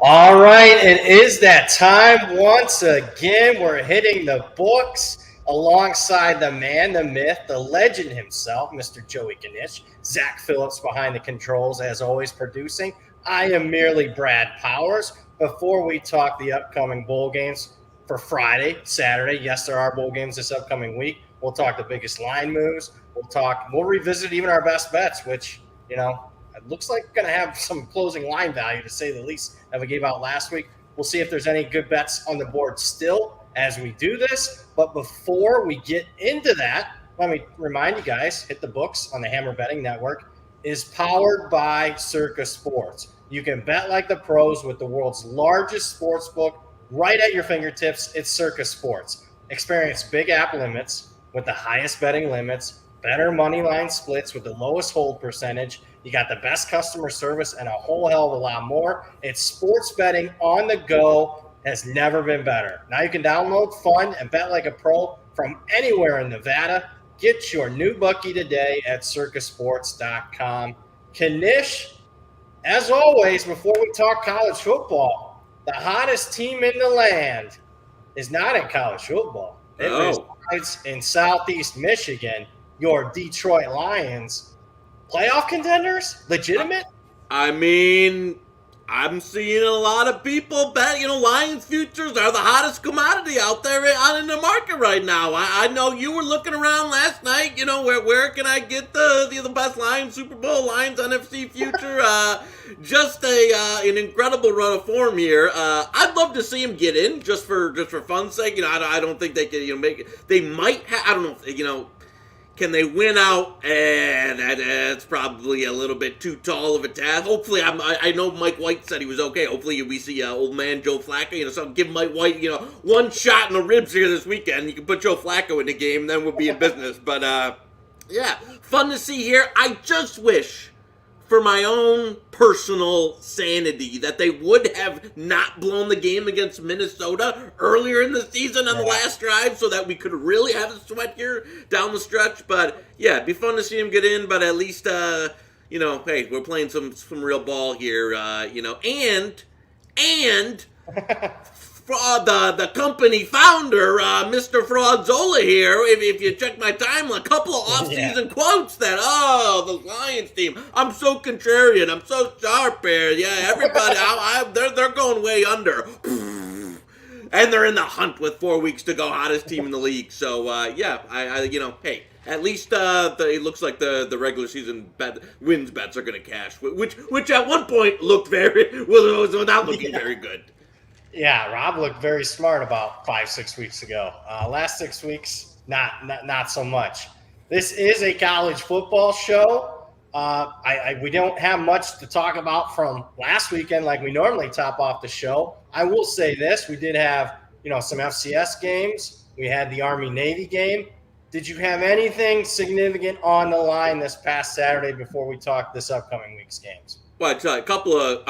All right, it is that time once again. We're hitting the books alongside the man, the myth, the legend himself, Mr. Joey Knish. Zach Phillips behind the controls, as always, producing. I am merely Brad Powers. Before we talk the upcoming bowl games for Friday, Saturday, yes, there are bowl games this upcoming week. We'll talk the biggest line moves. We'll revisit even our best bets, which, it looks like going to have some closing line value, to say the least, that we gave out last week. We'll see if there's any good bets on the board still as we do this. But before we get into that, let me remind you guys, Hit the Books on the Hammer Betting Network is powered by Circa Sports. You can bet like the pros with the world's largest sports book right at your fingertips. It's Circa Sports. Experience big app limits with the highest betting limits, better money line splits with the lowest hold percentage. You got the best customer service and a whole hell of a lot more. It's sports betting on the go. Has never been better. Now you can download, fund, and bet like a pro from anywhere in Nevada. Get your new bookie today at circasports.com. Knish, as always, before we talk college football, the hottest team in the land is not in college football. It resides in Southeast Michigan, your Detroit Lions. Playoff contenders? Legitimate? I mean, I'm seeing a lot of people bet, Lions futures are the hottest commodity out there out in the market right now. I know you were looking around last night, where can I get the best Lions Super Bowl, Lions NFC future? Just an incredible run of form here. I'd love to see him get in just for fun's sake. I don't think they can make it. They might have, I don't know, can they win out? And that's probably a little bit too tall of a task. Hopefully, I know Mike White said he was okay. Hopefully, we see old man Joe Flacco. Give Mike White, one shot in the ribs here this weekend. You can put Joe Flacco in the game, then we'll be in business. But yeah, fun to see here. I just wish, for my own personal sanity, that they would have not blown the game against Minnesota earlier in the season on the last drive so that we could really have a sweat here down the stretch. But yeah, it'd be fun to see him get in, but at least, hey, we're playing some real ball here, and the company founder, Mr. Fraudzola here, if you check my timeline, a couple of off-season quotes that, the Lions team, I'm so contrarian, I'm so sharp here, yeah, everybody, they're going way under. And they're in the hunt with 4 weeks to go, hottest team in the league. So, yeah, hey, at least it looks like the regular season wins bets are going to cash, which at one point looked was not looking very good. Yeah, Rob looked very smart about 5-6 weeks ago. Last 6 weeks, not so much. This is a college football show. We don't have much to talk about from last weekend like we normally top off the show. I will say this: we did have some FCS games. We had the Army-Navy game. Did you have anything significant on the line this past Saturday before we talk this upcoming week's games? Well, a couple of,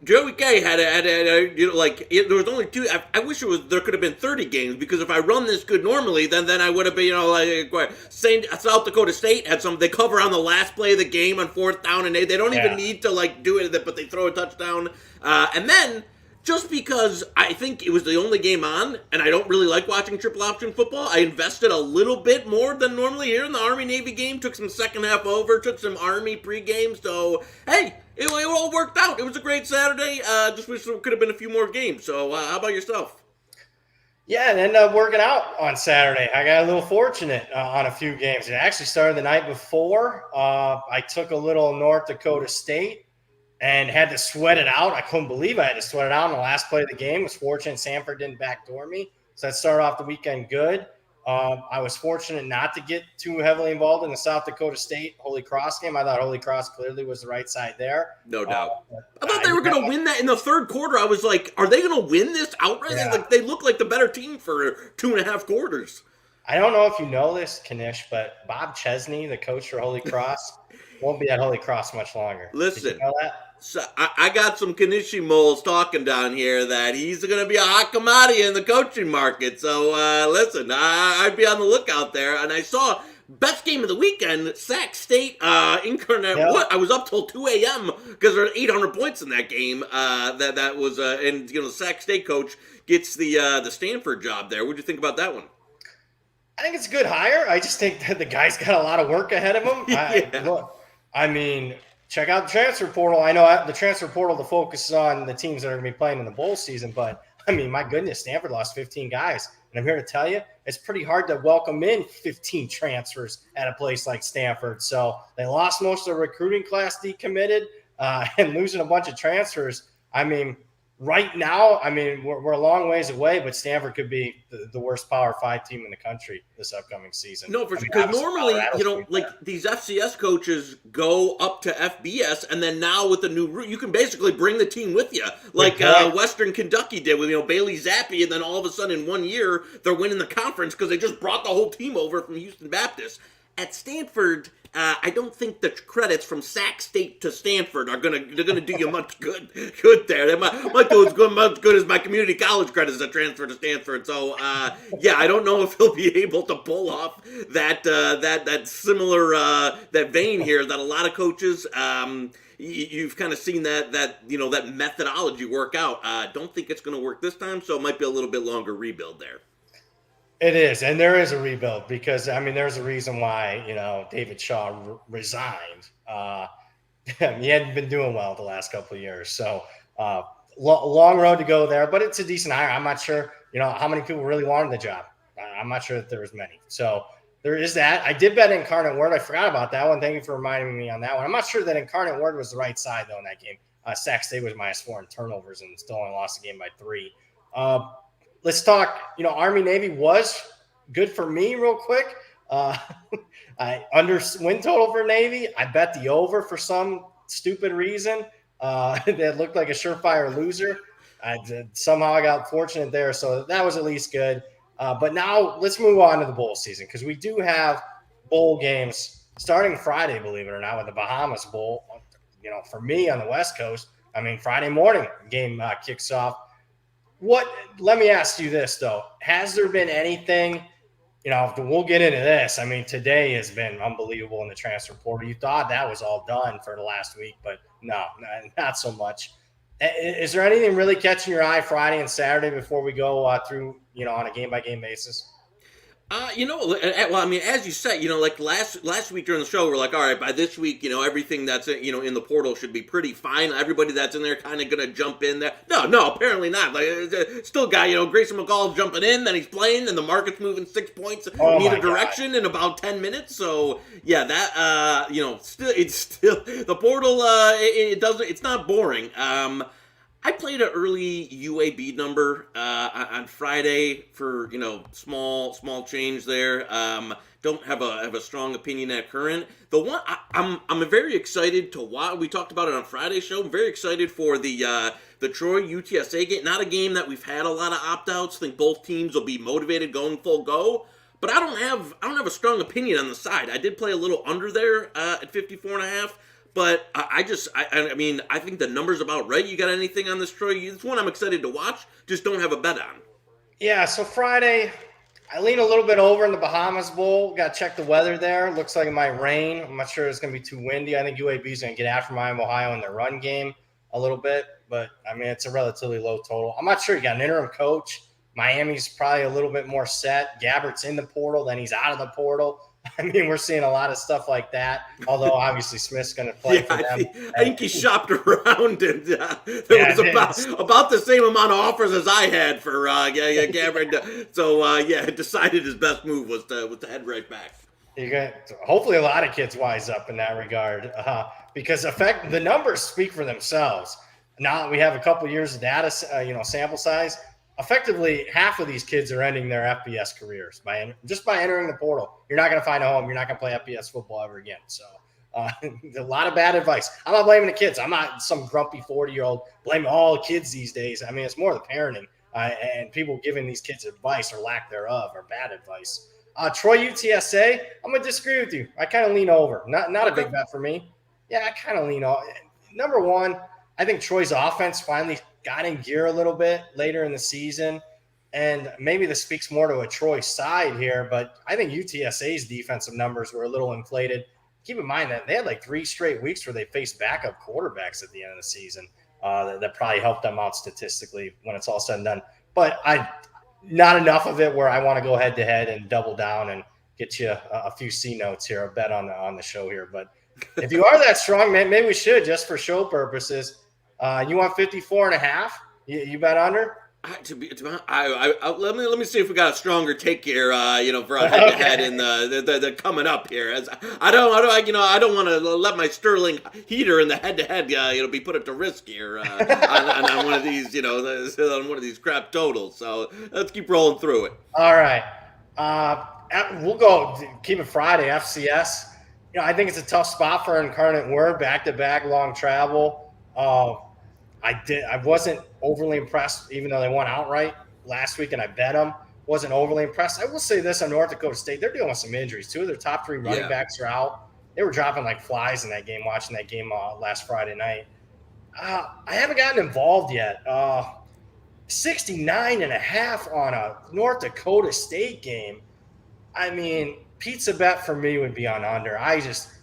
Joey K had there was only two. I wish there could have been 30 games, because if I run this good normally, then I would have been, South Dakota State had they cover on the last play of the game on 4th down and 8. They don't even need to do it, but they throw a touchdown. And then, just because I think it was the only game on, and I don't really like watching triple option football, I invested a little bit more than normally here in the Army-Navy game, took some second half over, took some Army pregame, so, hey, it all worked out. It was a great Saturday. Just wish there could have been a few more games. So how about yourself? Yeah, it ended up working out on Saturday. I got a little fortunate on a few games. It actually started the night before. I took a little North Dakota State and had to sweat it out. I couldn't believe I had to sweat it out in the last play of the game. I was fortunate Sanford didn't backdoor me. So that started off the weekend good. I was fortunate not to get too heavily involved in the South Dakota State Holy Cross game. I thought Holy Cross clearly was the right side there. No doubt. I thought they were going to win that in the third quarter. I was like, are they going to win this outright? Yeah. They look like the better team for 2.5 quarters. I don't know if you know this, Knish, but Bob Chesney, the coach for Holy Cross, won't be at Holy Cross much longer. Listen. Did you know that? So I got some Knishi moles talking down here that he's going to be a hot commodity in the coaching market. So listen, I'd be on the lookout there. And I saw Best game of the weekend, Sac State, Incarnate Yep. Wood. I was up till 2 a.m. because there were 800 points in that game. That was, and the Sac State coach gets the Stanford job there. What do you think about that one? I think it's a good hire. I just think that the guy's got a lot of work ahead of him. Yeah. I mean, check out the transfer portal. I know the transfer portal, the focus is on the teams that are going to be playing in the bowl season, but I mean, my goodness, Stanford lost 15 guys. And I'm here to tell you, it's pretty hard to welcome in 15 transfers at a place like Stanford. So they lost most of their recruiting class, decommitted, and losing a bunch of transfers. I mean, right now, I mean, we're a long ways away, but Stanford could be the worst Power 5 team in the country this upcoming season. No, for sure. Because normally, like these FCS coaches go up to FBS, and then now with the new, you can basically bring the team with you, like Western Kentucky did with Bailey Zappi, and then all of a sudden in 1 year they're winning the conference because they just brought the whole team over from Houston Baptist. At Stanford, I don't think the credits from Sac State to Stanford are gonna do you much good there. They might do as good as my community college credits that transfer to Stanford. So yeah, I don't know if he'll be able to pull off that similar that vein here that a lot of coaches. You've kind of seen that methodology work out. Don't think it's going to work this time, so it might be a little bit longer rebuild there. It is, and there is a rebuild because, I mean, there's a reason why, David Shaw resigned. He hadn't been doing well the last couple of years. So long road to go there, but it's a decent hire. I'm not sure, how many people really wanted the job. I'm not sure that there was many. So there is that. I did bet Incarnate Word. I forgot about that one. Thank you for reminding me on that one. I'm not sure that Incarnate Word was the right side, though, in that game. Sac State was -4 in turnovers and still only lost the game by 3. Let's talk, Army-Navy was good for me real quick. I under win total for Navy. I bet the over for some stupid reason. That looked like a surefire loser. Somehow I got fortunate there, so that was at least good. But now let's move on to the bowl season because we do have bowl games starting Friday, believe it or not, with the Bahamas Bowl. For me on the West Coast, I mean, Friday morning game kicks off. Let me ask you this, though. Has there been anything, we'll get into this. I mean, today has been unbelievable in the transfer portal. You thought that was all done for the last week, but no, not so much. Is there anything really catching your eye Friday and Saturday before we go through, on a game-by-game basis? Well, I mean, as you said, like last week during the show, we're like, all right, by this week, everything that's, in the portal should be pretty fine. Everybody that's in there kind of going to jump in there. No, apparently not. Like, still got, Grayson McCall jumping in, then he's playing, and the market's moving 6 points in either direction in about 10 minutes. So, yeah, that, it's still, the portal, it's not boring. I played an early UAB number on Friday for small change there. Don't have a strong opinion at current. The one I'm very excited to watch. We talked about it on Friday's show. I'm very excited for the Troy UTSA game. Not a game that we've had a lot of opt-outs. I think both teams will be motivated going full go. But I don't have a strong opinion on the side. I did play a little under there at 54.5. But I think the number's about right. You got anything on this, Troy? It's one I'm excited to watch. Just don't have a bet on. Yeah, so Friday, I lean a little bit over in the Bahamas Bowl. Got to check the weather there. Looks like it might rain. I'm not sure it's going to be too windy. I think UAB's going to get after Miami, Ohio in their run game a little bit. But, I mean, it's a relatively low total. I'm not sure. You got an interim coach. Miami's probably a little bit more set. Gabbert's in the portal, then he's out of the portal. I mean, we're seeing a lot of stuff like that, although obviously Smith's going to play for them. I think he shopped around, and there was about the same amount of offers as I had for Gabbard. So, decided his best move was to head right back. Hopefully a lot of kids wise up in that regard because the numbers speak for themselves. Now that we have a couple years of data, sample size, effectively half of these kids are ending their FBS careers by entering the portal. You're not going to find a home. You're not going to play FBS football ever again. So a lot of bad advice. I'm not blaming the kids. I'm not some grumpy 40-year-old blaming all kids these days. I mean, it's more the parenting and people giving these kids advice or lack thereof or bad advice. Troy UTSA, I'm going to disagree with you. I kind of lean over. Not a big bet for me. Yeah, I kind of lean over. Number one, I think Troy's offense finally got in gear a little bit later in the season. And maybe this speaks more to a Troy side here, but I think UTSA's defensive numbers were a little inflated. Keep in mind that they had like 3 straight weeks where they faced backup quarterbacks at the end of the season. That probably helped them out statistically when it's all said and done. But not enough of it where I want to go head to head and double down and get you a few C notes here, a bet on the show here. But if you are that strong, man, maybe we should just for show purposes. You want 54.5? You bet under? Let me see if we got a stronger take here, for a head to head in the coming up here. As I don't want to let my Sterling heater in the head to head, be put up to risk here on one of these, on one of these crap totals. So let's keep rolling through it. All right, we'll go. Keep it Friday. FCS. I think it's a tough spot for Incarnate Word, back-to-back long travel. I wasn't overly impressed, even though they won outright last week, and I bet them. Wasn't overly impressed. I will say this on North Dakota State. They're dealing with some injuries. 2 of their top 3 running backs are out. They were dropping like flies in that game, watching that game last Friday night. I haven't gotten involved yet. 69.5 on a North Dakota State game. I mean, pizza bet for me would be on under.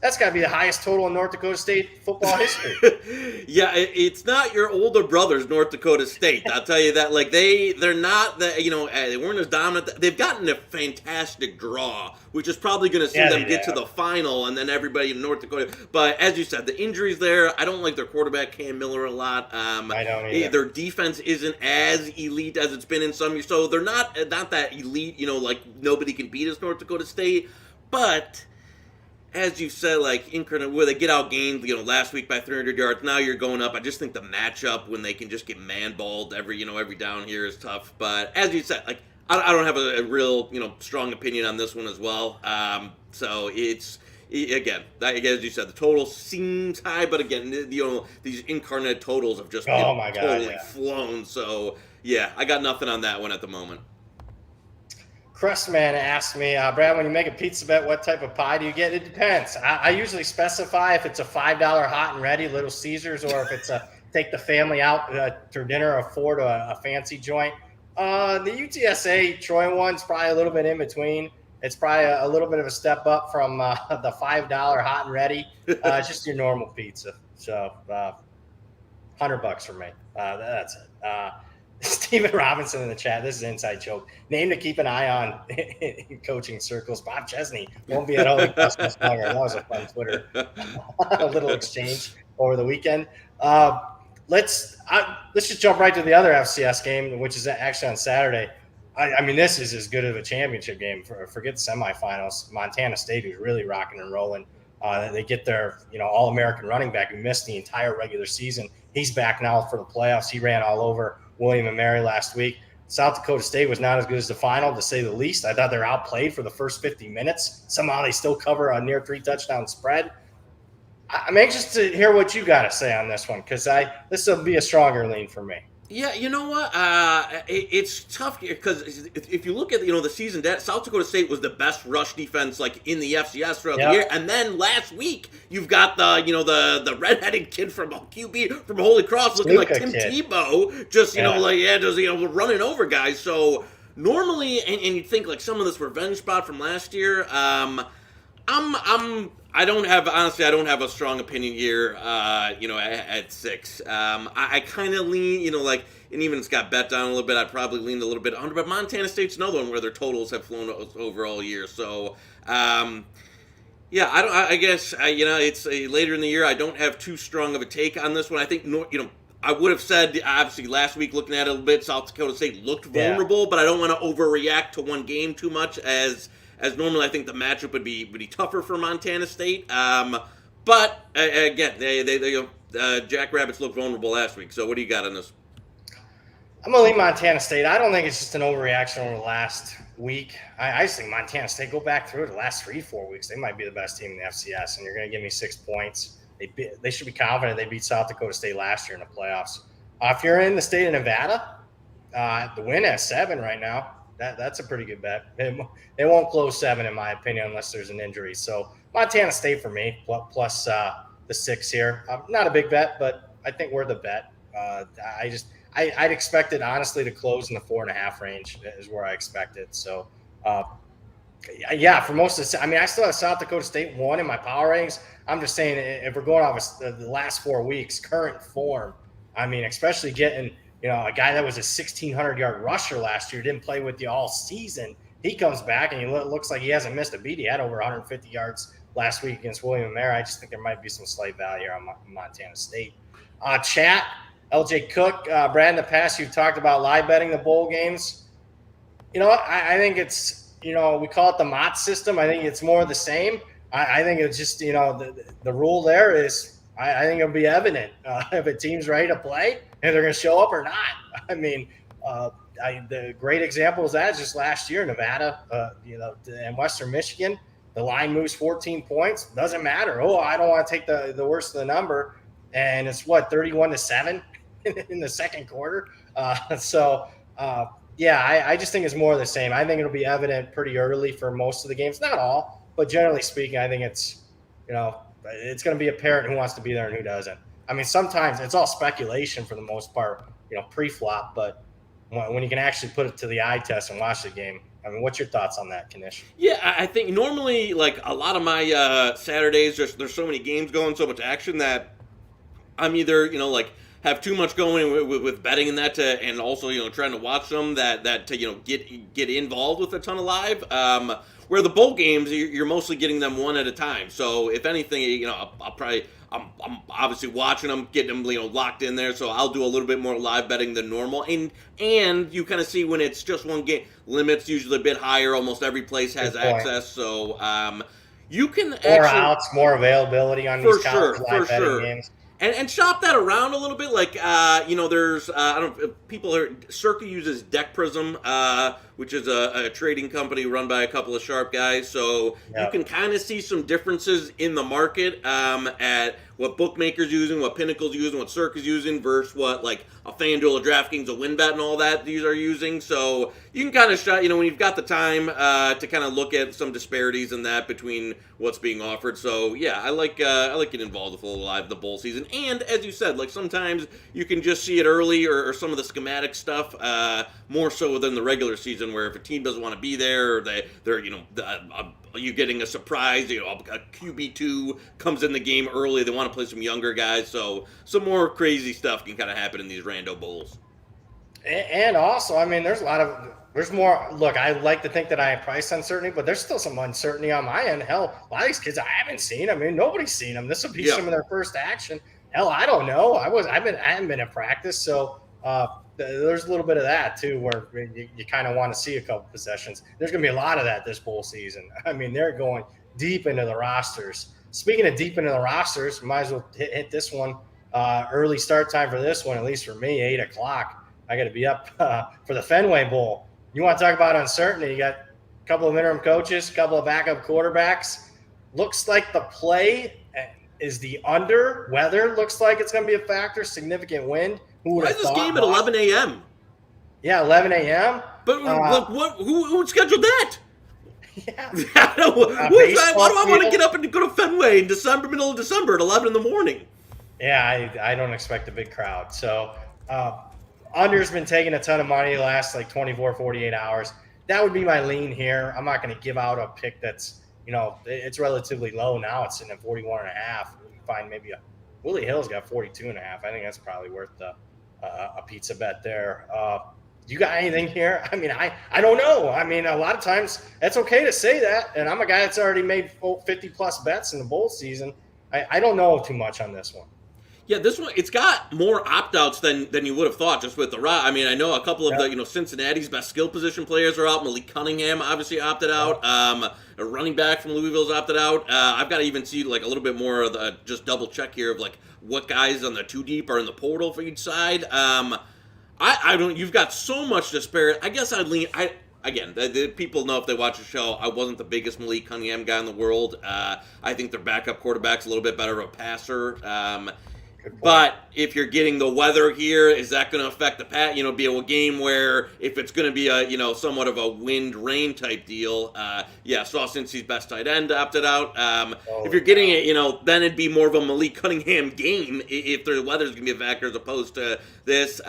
That's got to be the highest total in North Dakota State football history. It's not your older brothers, North Dakota State. I'll tell you that. Like they're not that. They weren't as dominant. They've gotten a fantastic draw, which is probably going to see them get to the final, and then everybody in North Dakota. But as you said, the injuries there. I don't like their quarterback Cam Miller a lot. I don't either. Their defense isn't as elite as it's been in some years, so they're not that elite. Like nobody can beat us, North Dakota State. But as you said, like Incarnate, where they get outgained, last week by 300 yards. Now you're going up. I just think the matchup when they can just get man-balled every down here is tough. But as you said, like I don't have a real strong opinion on this one as well. So it's again, as you said, the total seems high, but again, these Incarnate totals have just been totally flown. So yeah, I got nothing on that one at the moment. Crustman asked me, Brad, when you make a pizza bet, what type of pie do you get? It depends. I usually specify if it's a $5 hot and ready Little Caesars, or if it's take the family out for dinner or afford a fancy joint. The UTSA Troy one's probably a little bit in between. It's probably a little bit of a step up from the $5 hot and ready. It's just your normal pizza. So $100 for me. That's it. Stephen Robinson in the chat. This is an inside joke. Name to keep an eye on in coaching circles. Bob Chesney won't be at Holy Christmas longer. That was a fun Twitter a little exchange over the weekend. Let's just jump right to the other FCS game, which is actually on Saturday. I mean, this is as good of a championship game. Forget the semifinals. Montana State, who's really rocking and rolling. They get their All-American running back who missed the entire regular season. He's back now for the playoffs. He ran all over William and Mary last week. South Dakota State was not as good as the final, to say the least. I thought they were outplayed for the first 50 minutes. Somehow they still cover a near 3-touchdown spread. I'm anxious to hear what you got to say on this one, because this will be a stronger lean for me. Yeah, you know what? It's tough because if you look at the season, South Dakota State was the best rush defense in the FCS throughout the year, and then last week you've got the redheaded kid from QB from Holy Cross looking like Tim Tebow, just running over guys. So normally, and you'd think like some of this revenge spot from last year. I don't have a strong opinion here, at 6. I kind of lean, and even it's got bet down a little bit, I'd probably lean a little bit under, but Montana State's another one where their totals have flown over all year. So, I guess, it's later in the year. I don't have too strong of a take on this one. I think, I would have said, obviously, last week looking at it a little bit, South Dakota State looked vulnerable, but I don't want to overreact to one game too much as normally I think the matchup would be tougher for Montana State. But again, they Jackrabbits looked vulnerable last week. So what do you got on this? I'm going to leave Montana State. I don't think it's just an overreaction over the last week. I just think Montana State, go back through the last 3-4 weeks, they might be the best team in the FCS, and you're going to give me 6 points. They should be confident they beat South Dakota State last year in the playoffs. If you're in the state of Nevada, the win at 7 right now. That's a pretty good bet. They won't close 7, in my opinion, unless there's an injury. So Montana State for me, plus the 6 here. Not a big bet, but I think we're the bet. I'd expect it honestly to close in the 4.5 range is where I expect it. So, yeah, for most of the, I mean, I still have South Dakota State 1 in my power ratings. I'm just saying if we're going off the last 4 weeks, current form, I mean, especially getting, a guy that was a 1,600-yard rusher last year, didn't play with you all season. He comes back and he looks like he hasn't missed a beat. He had over 150 yards last week against William & Mary. I just think there might be some slight value on Montana State. Chat, LJ Cook, Brad, in the past, you've talked about live betting the bowl games. You know what? I think it's, we call it the Mott system. I think it's more of the same. I think it's just, the rule there is I think it'll be evident if a team's ready to play and they're going to show up or not. I mean, the great example is that just last year, Nevada, and Western Michigan, the line moves 14 points. Doesn't matter. Oh, I don't want to take the worst of the number. And it's 31-7 in the second quarter. Yeah, I just think it's more of the same. I think it'll be evident pretty early for most of the games. Not all, but generally speaking, I think it's, it's going to be apparent who wants to be there and who doesn't. I mean, sometimes it's all speculation for the most part, pre-flop, but when you can actually put it to the eye test and watch the game, I mean, what's your thoughts on that, Knish? Yeah, I think normally, like, a lot of my Saturdays, there's so many games going, so much action that I'm either, have too much going with betting in that and also, trying to watch them that to, get involved with a ton of live. Where the bowl games, you're mostly getting them one at a time. So if anything, I'm obviously watching them, getting them, locked in there. So I'll do a little bit more live betting than normal. And you kind of see when it's just one game, limits usually a bit higher. Almost every place has access. So you can more outs, more availability on these college live betting games. And shop that around a little bit. Like, there's, I don't know if people are, Circa uses Deck Prism, which is a trading company run by a couple of sharp guys. So you can kind of see some differences in the market at what bookmakers using, what Pinnacle's using, what Circa's using versus what, like, a FanDuel, a DraftKings, a WinBet, and all that these are using. So you can kind of shop, when you've got the time to kind of look at some disparities in that between what's being offered. So yeah, I like getting involved with the bowl season. And as you said, like, sometimes you can just see it early or some of the schematic stuff more so than the regular season, where if a team doesn't want to be there, or they're you getting a surprise, a QB2 comes in the game early, they want to play some younger guys, so some more crazy stuff can kind of happen in these rando bowls. And also, I mean, there's more. Look, I like to think that I have price uncertainty, but there's still some uncertainty on my end. Hell, a lot of these kids I haven't seen. I mean, nobody's seen them. This will be some of their first action. Hell, I don't know. I haven't been in practice, so there's a little bit of that too, where you kind of want to see a couple possessions. There's going to be a lot of that this bowl season. I mean, they're going deep into the rosters. Speaking of deep into the rosters, might as well hit this one. Early start time for this one, at least for me, 8 o'clock. I got to be up for the Fenway Bowl. You want to talk about uncertainty? You got a couple of interim coaches, a couple of backup quarterbacks. Looks like the play is the under. Weather looks like it's going to be a factor. Significant wind. Why is this game at 11 a.m.? Yeah, 11 a.m. But who scheduled that? Yeah. Why do I want to get up and go to Fenway in December, middle of December at 11 in the morning? Yeah, I don't expect a big crowd. So under's been taking a ton of money the last 24, 48 hours. That would be my lean here. I'm not going to give out a pick that's, it's relatively low now. It's sitting at 41.5. You can find maybe Willie Hill's got 42.5. I think that's probably worth a pizza bet there. You got anything here? I mean, I don't know. I mean, a lot of times it's okay to say that, and I'm a guy that's already made 50-plus bets in the bowl season. I don't know too much on this one. Yeah, this one, it's got more opt-outs than you would have thought just with the route. I mean, I know a couple of the, Cincinnati's best skill position players are out. Malik Cunningham obviously opted out. A running back from Louisville's opted out. I've got to even see, a little bit more of the just double check here of, what guys on the 2 deep are in the portal for each side. I don't, you've got so much disparity. I guess I'd lean, again, the people know if they watch the show, I wasn't the biggest Malik Cunningham guy in the world. I think their backup quarterback's a little bit better of a passer. But if you're getting the weather here, is that going to affect the be a game where if it's going to be a, somewhat of a wind rain type deal, saw Cincy's best tight end opted out. If you're getting it, then it'd be more of a Malik Cunningham game if the weather's going to be a factor as opposed to this.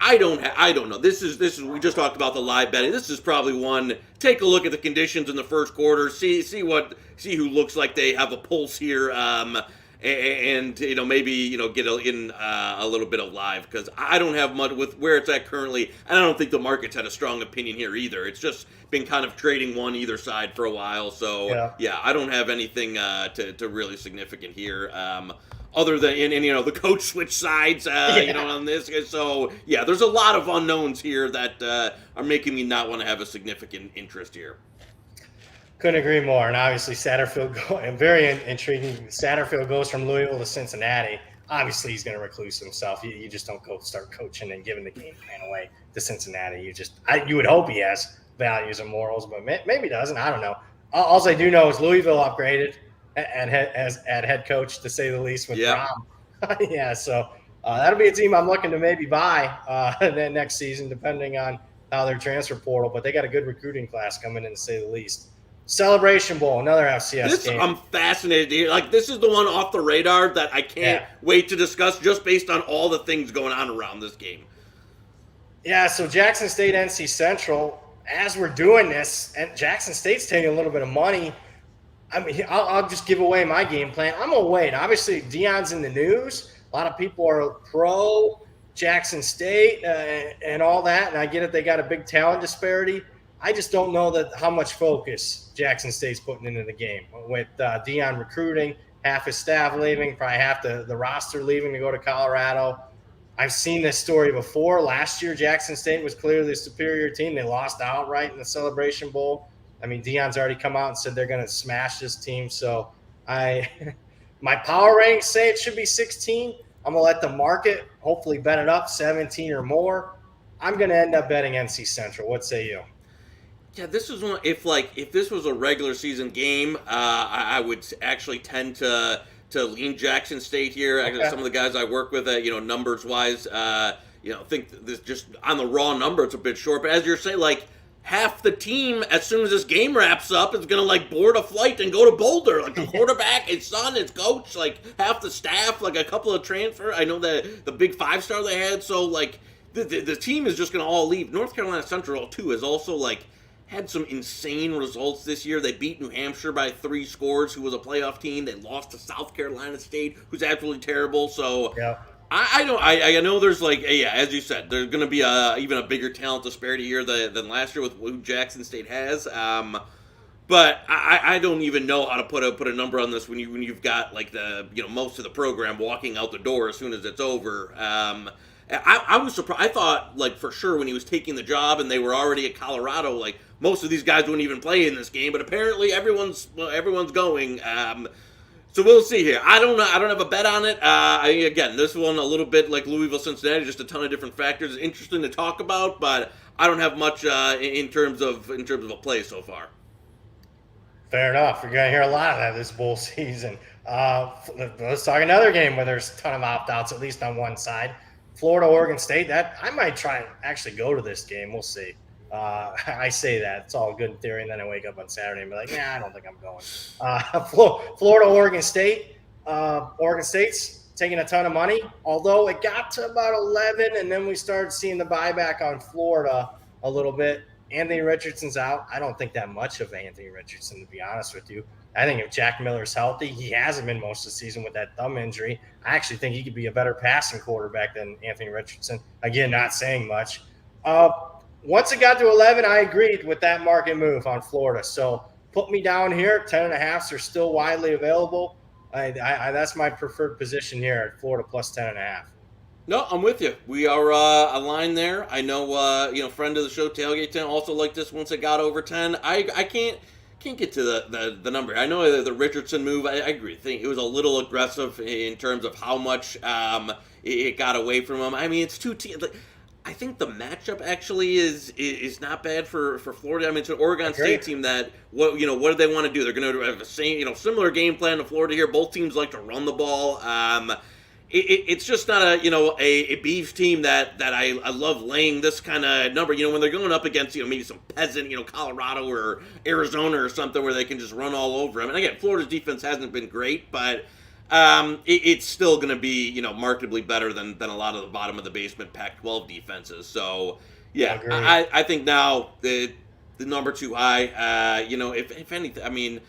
I don't know. This is we just talked about the live betting. This is probably one. Take a look at the conditions in the first quarter. See who looks like they have a pulse here. And maybe get in a little bit of live, because I don't have much with where it's at currently, and I don't think the market's had a strong opinion here either. It's just been kind of trading one either side for a while. So yeah, I don't have anything to really significant here. Other than the coach switch sides, on this. So yeah, there's a lot of unknowns here that are making me not want to have a significant interest here. Couldn't agree more. And obviously, Satterfield, very intriguing. Satterfield goes from Louisville to Cincinnati. Obviously, he's going to recluse himself. You just don't go start coaching and giving the game plan away to Cincinnati. You would hope he has values and morals, but maybe he doesn't. I don't know. All I do know is Louisville upgraded and at head coach, to say the least, with Rom. Yeah, so that'll be a team I'm looking to maybe buy next season, depending on how their transfer portal. But they got a good recruiting class coming in, to say the least. Celebration Bowl, another FCS game. I'm fascinated to hear. Like, this is the one off the radar that I can't wait to discuss, just based on all the things going on around this game. Yeah, so Jackson State, NC Central, as we're doing this, and Jackson State's taking a little bit of money. I mean, I'll just give away my game plan. I'm going to wait. Obviously, Deion's in the news. A lot of people are pro Jackson State and all that, and I get it. They got a big talent disparity. I just don't know how much focus Jackson State's putting into the game. With Deion recruiting, half his staff leaving, probably half the roster leaving to go to Colorado. I've seen this story before. Last year, Jackson State was clearly the superior team. They lost outright in the Celebration Bowl. I mean, Deion's already come out and said they're going to smash this team. So my power rankings say it should be 16. I'm going to let the market hopefully bet it up 17 or more. I'm going to end up betting NC Central. What say you? Yeah, this is one. If this was a regular season game, I would actually tend to lean Jackson State here. Actually, some of the guys I work with, numbers wise, think this just on the raw number it's a bit short. But as you're saying, like, half the team, as soon as this game wraps up, is gonna board a flight and go to Boulder. Like, the quarterback, his son, his coach, like half the staff, like a couple of transfer. I know that the big 5-star they had. So like the team is just gonna all leave. North Carolina Central too is also had some insane results this year. They beat New Hampshire by 3 scores, who was a playoff team. They lost to South Carolina State, who's absolutely terrible. So I know there's as you said, there's going to be even a bigger talent disparity here than last year with who Jackson State has. But I don't even know how to put a number on this when you've got most of the program walking out the door as soon as it's over. I was surprised. I thought for sure when he was taking the job and they were already at Colorado, most of these guys wouldn't even play in this game. But apparently everyone's going. So we'll see here. I don't know. I don't have a bet on it. Again, this one a little bit like Louisville, Cincinnati, just a ton of different factors. It's interesting to talk about, but I don't have much in terms of a play so far. Fair enough. You're going to hear a lot of that this bowl season. Let's talk another game where there's a ton of opt-outs, at least on one side. Florida, Oregon State. That I might try and actually go to this game. We'll see. I say that. It's all good in theory, and then I wake up on Saturday and be like, I don't think I'm going. Florida, Oregon State. Oregon State's taking a ton of money, although it got to about 11, and then we started seeing the buyback on Florida a little bit. Anthony Richardson's out. I don't think that much of Anthony Richardson, to be honest with you. I think if Jack Miller's healthy, he hasn't been most of the season with that thumb injury. I actually think he could be a better passing quarterback than Anthony Richardson. Again, not saying much. Once it got to 11, I agreed with that market move on Florida. So put me down here. 10.5s are still widely available. That's my preferred position here at Florida plus 10.5. No, I'm with you. We are aligned there. I know, friend of the show, Tailgate 10, also liked this once it got over 10. I can't get to the number. I know the Richardson move, I agree. I think it was a little aggressive in terms of how much it got away from him. I mean, it's two teams. I think the matchup actually is not bad for Florida. I mean, it's an Oregon State team that what do they want to do? They're going to have the same similar game plan to Florida here. Both teams like to run the ball. It's just not a beef team that I love laying this kind of number. When they're going up against maybe some peasant Colorado or Arizona or something where they can just run all over them. And again, Florida's defense hasn't been great, but it's still going to be, markedly better than a lot of the bottom of the basement Pac-12 defenses. So, yeah, Agreed. I think now the number too high. If anything, I mean,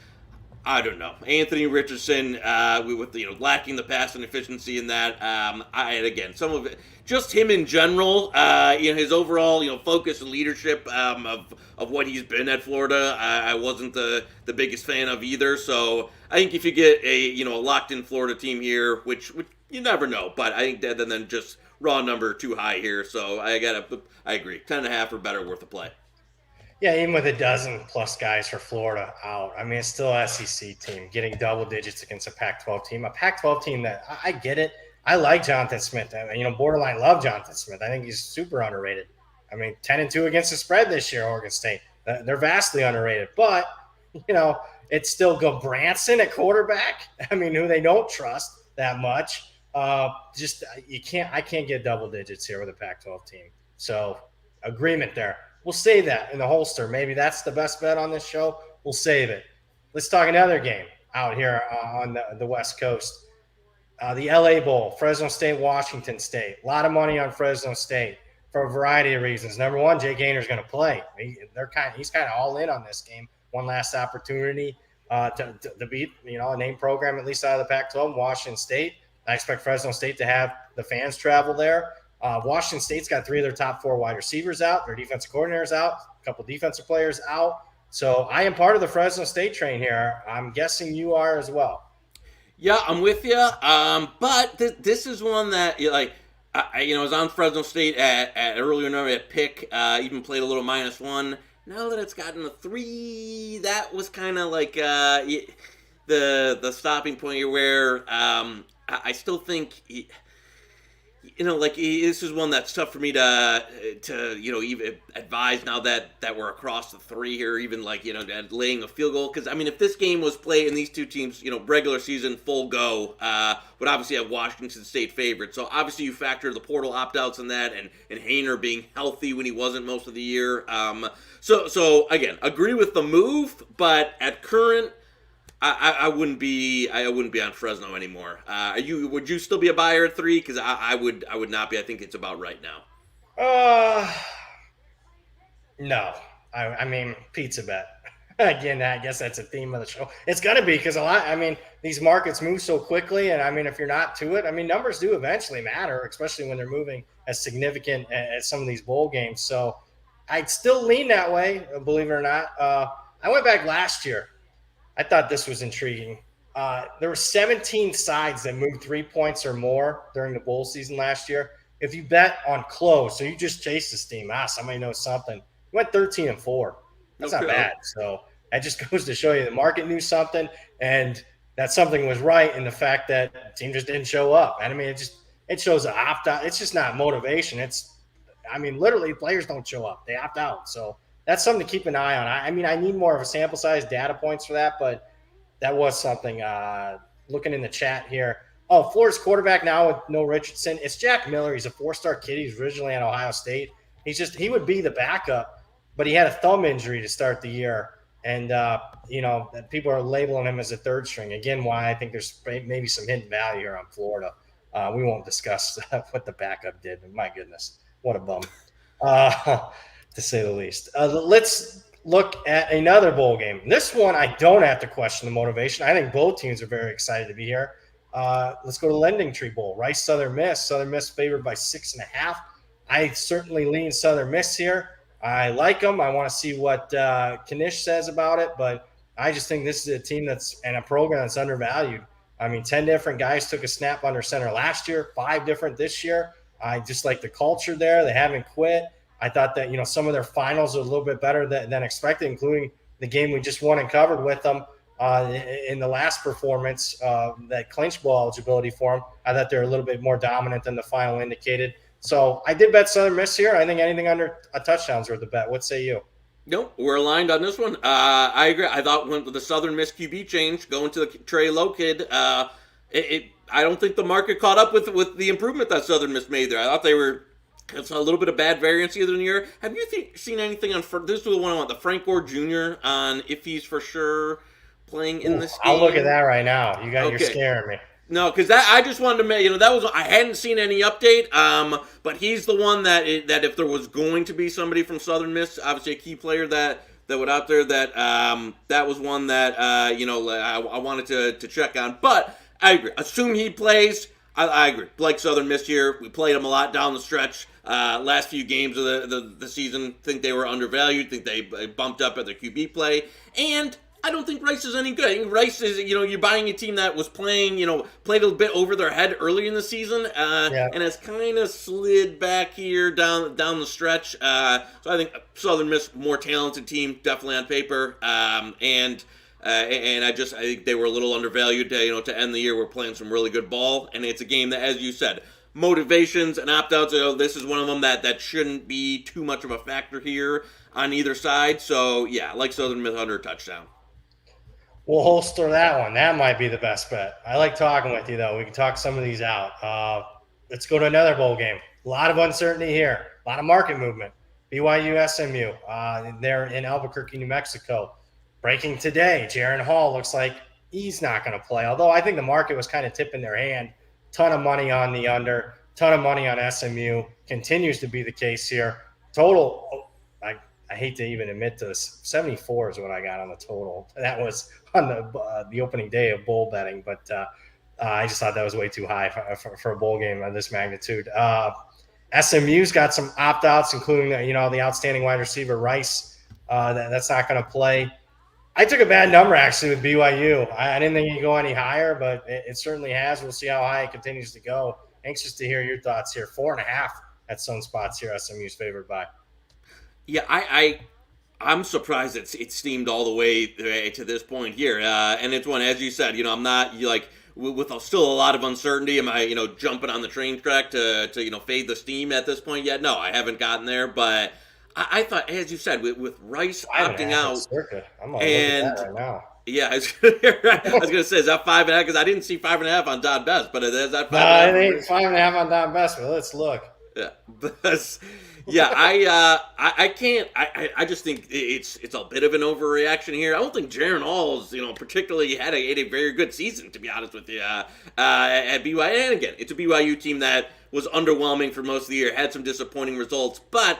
I don't know. Anthony Richardson, with lacking the passing efficiency in that. Again, some of it, just him in general. His overall focus and leadership of what he's been at Florida. I wasn't the biggest fan of either. So I think if you get a locked in Florida team here, which you never know, but I think that then just raw number too high here. So I agree, 10.5 or better worth a play. Yeah, even with a dozen plus guys for Florida out, I mean, it's still an SEC team getting double digits against a Pac-12 team. A Pac-12 team that I get it. I like Jonathan Smith. Borderline love Jonathan Smith. I think he's super underrated. I mean, 10-2 against the spread this year, Oregon State. They're vastly underrated. But, it's still Branson at quarterback. I mean, who they don't trust that much. I can't get double digits here with a Pac-12 team. So agreement there. We'll save that in the holster. Maybe that's the best bet on this show. We'll save it. Let's talk another game out here on the West Coast. The LA Bowl, Fresno State, Washington State. A lot of money on Fresno State for a variety of reasons. Number one, Jay Gaynor's going to play. He's kind of all in on this game. One last opportunity to beat a name program, at least out of the Pac-12, Washington State. I expect Fresno State to have the fans travel there. Washington State's got 3 of their top 4 wide receivers out. Their defensive coordinator's out. A couple defensive players out. So I am part of the Fresno State train here. I'm guessing you are as well. Yeah, I'm with you. But this is one that I was on Fresno State at earlier number at pick. Even played a little -1. Now that it's gotten a 3, that was kind of like the stopping point here. Where I still think. This is one that's tough for me to even advise now that we're across the 3 here, even laying a field goal. Because I mean, if this game was played and these two teams, regular season full go, would obviously have Washington State favored. So obviously you factor the portal opt-outs in that, and Haener being healthy when he wasn't most of the year. So again, agree with the move, but at current. I wouldn't be on Fresno anymore. Would you still be a buyer at 3? Because I would not be. I think it's about right now. No. I mean, pizza bet. Again, I guess that's a theme of the show. It's gonna be because these markets move so quickly, and I mean, if you're not to it, numbers do eventually matter, especially when they're moving as significant as some of these bowl games. So I'd still lean that way, believe it or not. I went back last year. I thought this was intriguing. There were 17 sides that moved 3 points or more during the bowl season last year. If you bet on close, so you just chase this team, somebody knows something. You went 13-4. That's not bad. So that just goes to show you the market knew something, and that something was right in the fact that the team just didn't show up. And it shows an opt out. It's just not motivation. Literally players don't show up; they opt out. So. That's something to keep an eye on. I need more of a sample size data points for that, but that was something. Looking in the chat here. Oh, Florida's quarterback now with no Richardson. It's Jack Miller. He's a 4-star kid. He's originally at Ohio State. He would be the backup, but he had a thumb injury to start the year. And, people are labeling him as a third string. Again, why I think there's maybe some hidden value here on Florida. We won't discuss what the backup did. My goodness, what a bum. To say the least. Let's look at another bowl game. This one, I don't have to question the motivation. I think both teams are very excited to be here. Let's go to Lending Tree Bowl. Rice Southern Miss. Southern Miss favored by 6.5. I certainly lean Southern Miss here. I like them. I want to see what Knish says about it, but I just think this is a team and a program that's undervalued. 10 different guys took a snap under center last year, 5 different this year. I just like the culture there. They haven't quit. I thought that, some of their finals are a little bit better than expected, including the game we just won and covered with them in the last performance that clinched bowl eligibility for them. I thought they're a little bit more dominant than the final indicated. So I did bet Southern Miss here. I think anything under a touchdown is worth the bet. What say you? Nope, we're aligned on this one. I agree. I thought when the Southern Miss QB change, going to the Trey Lowe kid, I don't think the market caught up with the improvement that Southern Miss made there. I thought they were – it's a little bit of bad variance either in the year. Have you seen anything on – this is the one I want, the Frank Gore Jr. on if he's for sure playing in this game? I'll look at that right now. You're scaring me. No, because I just wanted to make that was I hadn't seen any update. But he's the one that if there was going to be somebody from Southern Miss, obviously a key player that went out there, that was one that I wanted to check on. But I agree. Assume he plays. I agree. Like Southern Miss here, we played him a lot down the stretch. Last few games of the season, think they were undervalued. Think they bumped up at their QB play, and I don't think Rice is any good. I think Rice is, you're buying a team that was playing, played a bit over their head early in the season, and has kind of slid back here down the stretch. So I think Southern Miss, more talented team, definitely on paper, and I think they were a little undervalued. To end the year, we're playing some really good ball, and it's a game that, as you said, motivations and opt-outs. This is one of them that shouldn't be too much of a factor here on either side. So yeah, like Southern Miss under a touchdown. We'll holster that one. That might be the best bet. I like talking with you, though. We can talk some of these out. Let's go to another bowl game. A lot of uncertainty here. A lot of market movement. BYU, SMU. They're in Albuquerque, New Mexico. Breaking today, Jaron Hall looks like he's not going to play. Although I think the market was kind of tipping their hand. Ton of money on the under. Ton of money on SMU. Continues to be the case here. Total, I hate to even admit this, 74 is what I got on the total. That was on the opening day of bowl betting, but I just thought that was way too high for a bowl game of this magnitude. SMU's got some opt-outs, including the outstanding wide receiver Rice. That's not going to play. I took a bad number actually with BYU. I didn't think it'd go any higher, but it certainly has. We'll see how high it continues to go. Anxious to hear your thoughts here. 4.5 at some spots here. SMU's favored by. Yeah, I'm surprised it's steamed all the way to this point here, and it's one, as you said, I'm not with still a lot of uncertainty. Am I jumping on the train track to fade the steam at this point yet? No, I haven't gotten there, but I thought, as you said, with Rice opting out, Circa. I'm gonna look at that right now. Yeah, I was gonna say, is that 5.5? Because I didn't see 5.5 on Don Best, but is that 5.5? No, I think 5.5 on Don Best, but let's look. Yeah, yeah, I can't. I just think it's a bit of an overreaction here. I don't think Jaron Hall's particularly had a very good season, to be honest with you, at BYU. And again, it's a BYU team that was underwhelming for most of the year, had some disappointing results, but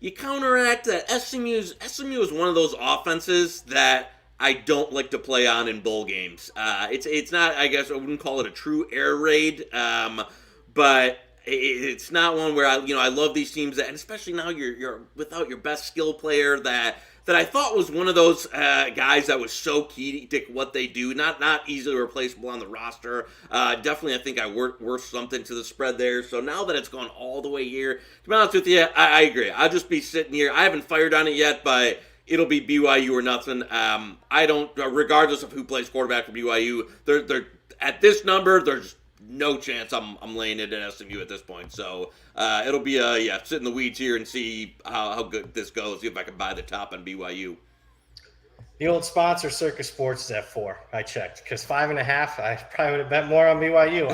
you counteract that. SMU is one of those offenses that I don't like to play on in bowl games. It's not, I guess I wouldn't call it a true air raid, but it's not one where I love these teams that, and especially now you're without your best skill player that I thought was one of those guys that was so key to what they do, not easily replaceable on the roster. Definitely, I think I worth something to the spread there. So now that it's gone all the way here, to be honest with you, I agree. I'll just be sitting here. I haven't fired on it yet, but it'll be BYU or nothing. I don't, regardless of who plays quarterback for BYU, they're at this number, there's no chance I'm laying it in SMU at this point. So it'll be sit in the weeds here and see how good this goes. See if I can buy the top on BYU. The old sponsor, Circa Sports, is at 4. I checked because 5.5. I probably would have bet more on BYU.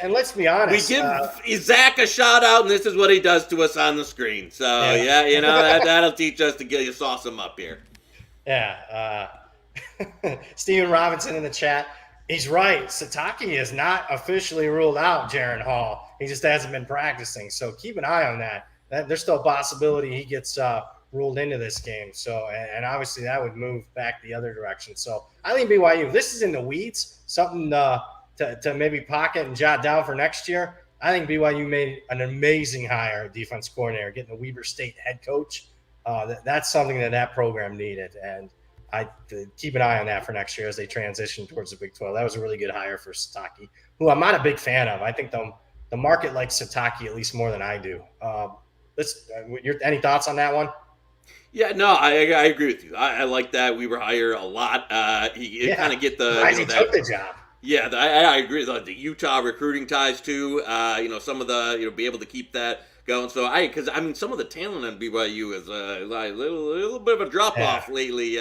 And let's be honest. We give Zach a shout out, and this is what he does to us on the screen. So that'll teach us to get you sauce him up here. Yeah. Steven Robinson in the chat. He's right. Satake is not officially ruled out, Jaron Hall. He just hasn't been practicing. So keep an eye on that. There's still a possibility he gets ruled into this game. So, and obviously that would move back the other direction. So I think BYU, this is in the weeds, something to maybe pocket and jot down for next year. I think BYU made an amazing hire, defense coordinator, getting the Weber State head coach. That's something that program needed. And I keep an eye on that for next year as they transition towards the Big 12. That was a really good hire for Satake, who I'm not a big fan of. I think the market likes Satake at least more than I do. Any thoughts on that one? Yeah, no, I agree with you. I like that Weber hire a lot. He kind of get the he took the job. Yeah, I agree. The Utah recruiting ties too. Some of the be able to keep that going. So because some of the talent on BYU is a little bit of a drop off lately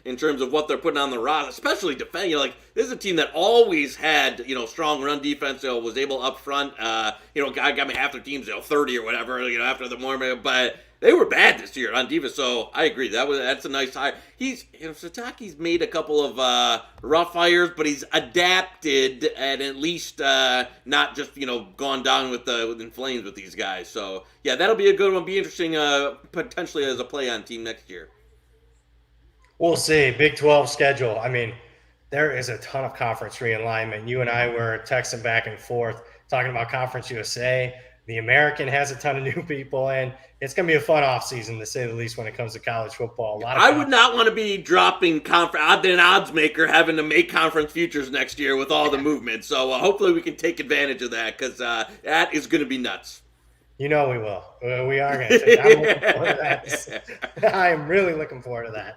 in terms of what they're putting on the roster, especially defense. This is a team that always had strong run defense. Was able up front. Got me half their teams 30 or whatever. After the morning, but They were bad this year on defense, so I agree. That's a nice hire. Sataki's made a couple of rough hires, but he's adapted and at least not just gone down in flames with these guys. So yeah, that'll be a good one. Be interesting potentially as a play-on team next year. We'll see. Big 12 schedule. I mean, there is a ton of conference realignment. You and I were texting back and forth talking about Conference USA. The American has a ton of new people, and it's going to be a fun offseason, to say the least, when it comes to college football. I would not want to be dropping an odds maker having to make conference futures next year with all the movement. So hopefully we can take advantage of that, because that is going to be nuts. You know we will. We are going to. I'm looking forward to that. I am really looking forward to that.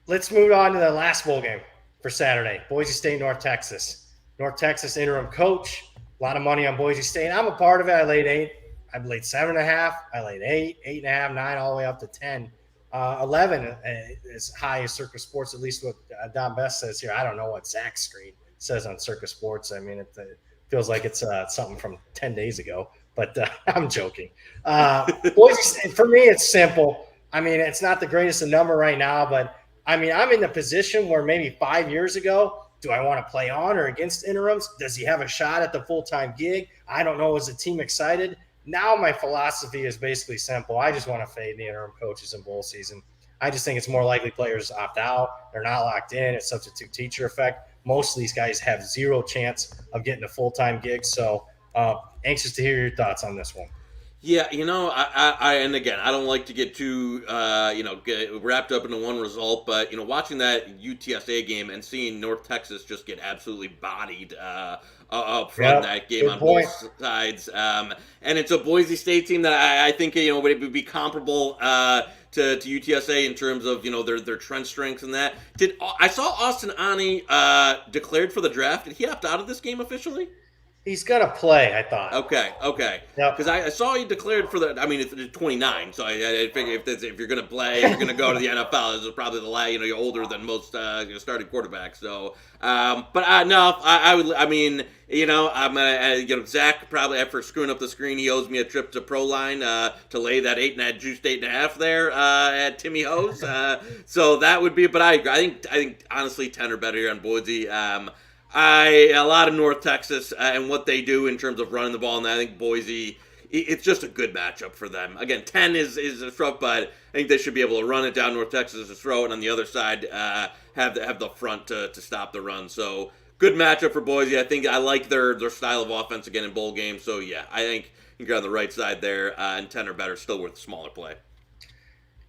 Let's move on to the last bowl game for Saturday. Boise State, North Texas. North Texas interim coach. A lot of money on Boise State. I'm a part of it. I laid 8. I laid 7.5. I laid 8, 8.5, 9, all the way up to 10. 11 as high as Circa Sports, at least what Don Best says here. I don't know what Zach's screen says on Circa Sports. I mean, it feels like it's something from 10 days ago, but I'm joking. Boise State, for me, it's simple. I mean, it's not the greatest of number right now, but I mean, I'm in the position where maybe 5 years ago, do I want to play on or against interims? Does he have a shot at the full-time gig? I don't know. Is the team excited? Now my philosophy is basically simple. I just want to fade the interim coaches in bowl season. I just think it's more likely players opt out. They're not locked in. It's substitute teacher effect. Most of these guys have zero chance of getting a full-time gig. So anxious to hear your thoughts on this one. Yeah, I and again, I don't like to get too, get wrapped up into one result, but, watching that UTSA game and seeing North Texas just get absolutely bodied up front in that game on both sides. And it's a Boise State team that I think, would be comparable to UTSA in terms of, their trench strength and that. I saw Austin Ani declared for the draft. Did he opt out of this game officially? He's going to play, I thought. Okay. Because I saw he declared for the. I mean, it's 29, so I figure if you're going to play, if you're going to go to the NFL, this is probably the last. You're older than most starting quarterbacks. So, but no, I would. I mean, I'm gonna. Zach probably after screwing up the screen, he owes me a trip to Proline to lay that 8.5 juiced 8.5 there at Timmy Ho's. So that would be. But I think honestly 10 or better here on Boise. A lot of North Texas and what they do in terms of running the ball, and I think Boise, it's just a good matchup for them. Again, 10 is a throat, but I think they should be able to run it down North Texas' throat, and on the other side have the front to stop the run. So good matchup for Boise. I think I like their style of offense again in bowl games. So yeah, I think you're on the right side there, and 10 or better, still worth a smaller play.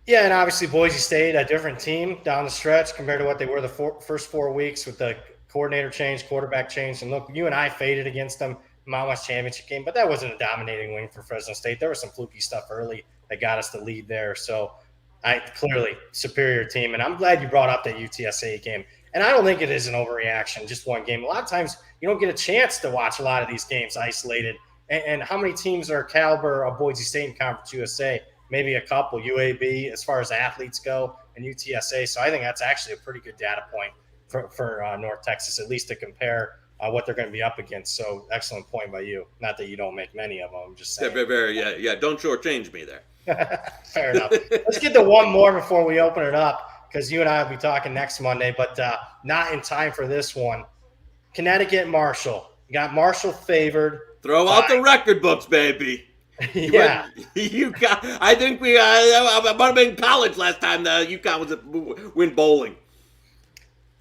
Yeah, and obviously Boise State, a different team down the stretch compared to what they were the first 4 weeks with the coordinator change, quarterback change. And look, you and I faded against them Mountain West Championship game, but that wasn't a dominating win for Fresno State. There was some fluky stuff early that got us the lead there. So clearly superior team. And I'm glad you brought up that UTSA game. And I don't think it is an overreaction, just one game. A lot of times you don't get a chance to watch a lot of these games isolated. And how many teams are caliber of Boise State in Conference USA? Maybe a couple, UAB as far as athletes go, and UTSA. So I think that's actually a pretty good data point for North Texas, at least to compare what they're going to be up against. So excellent point by you. Not that you don't make many of them. I'm just saying. Yeah. Don't shortchange me there. Fair enough. Let's get to one more before we open it up, because you and I will be talking next Monday, but not in time for this one. Connecticut, Marshall. You got Marshall favored. Throw out the record books, baby. Yeah. I think I might have been in college last time the UConn was win bowling.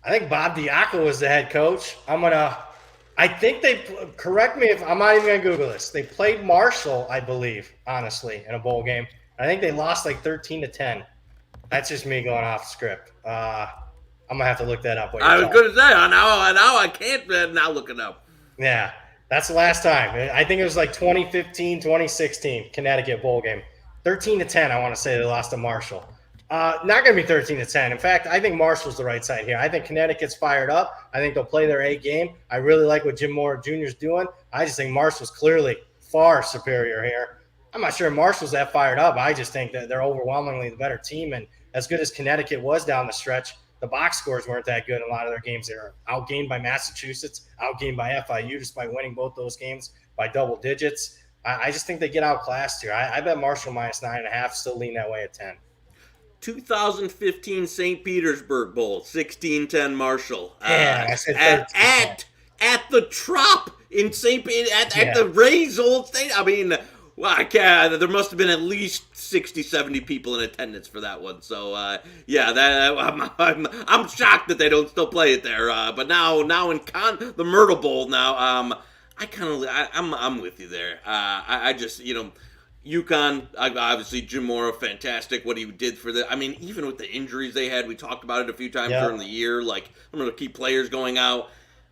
I think Bob Diaco was the head coach. I think they, correct me if I'm not even going to Google this. They played Marshall, I believe, honestly, in a bowl game. I think they lost like 13-10. That's just me going off script. I'm going to have to look that up. I was going to say, now I can't now look it up. Yeah, that's the last time. I think it was like 2015, 2016, Connecticut bowl game. 13-10, I want to say they lost to Marshall. Not going to be 13-10. In fact, I think Marshall's the right side here. I think Connecticut's fired up. I think they'll play their A game. I really like what Jim Moore Jr. is doing. I just think Marshall's clearly far superior here. I'm not sure Marshall's that fired up. I just think that they're overwhelmingly the better team. And as good as Connecticut was down the stretch, the box scores weren't that good in a lot of their games. They were outgained by Massachusetts, outgained by FIU, despite winning both those games by double digits. I just think they get outclassed here. I bet Marshall minus 9.5. Still lean that way at 10. 2015 St. Petersburg Bowl, 16-10 Marshall. Yeah, I said at the Trop in St. At the Rays old state. I mean, well, I can't. There must have been at least 60, 70 people in attendance for that one. So I'm shocked that they don't still play it there. But now in the Myrtle Bowl now, I'm with you there. I just UConn, obviously Jim Mora, fantastic. What he did for I mean, even with the injuries they had, we talked about it a few times during the year. Like some of the key players going out.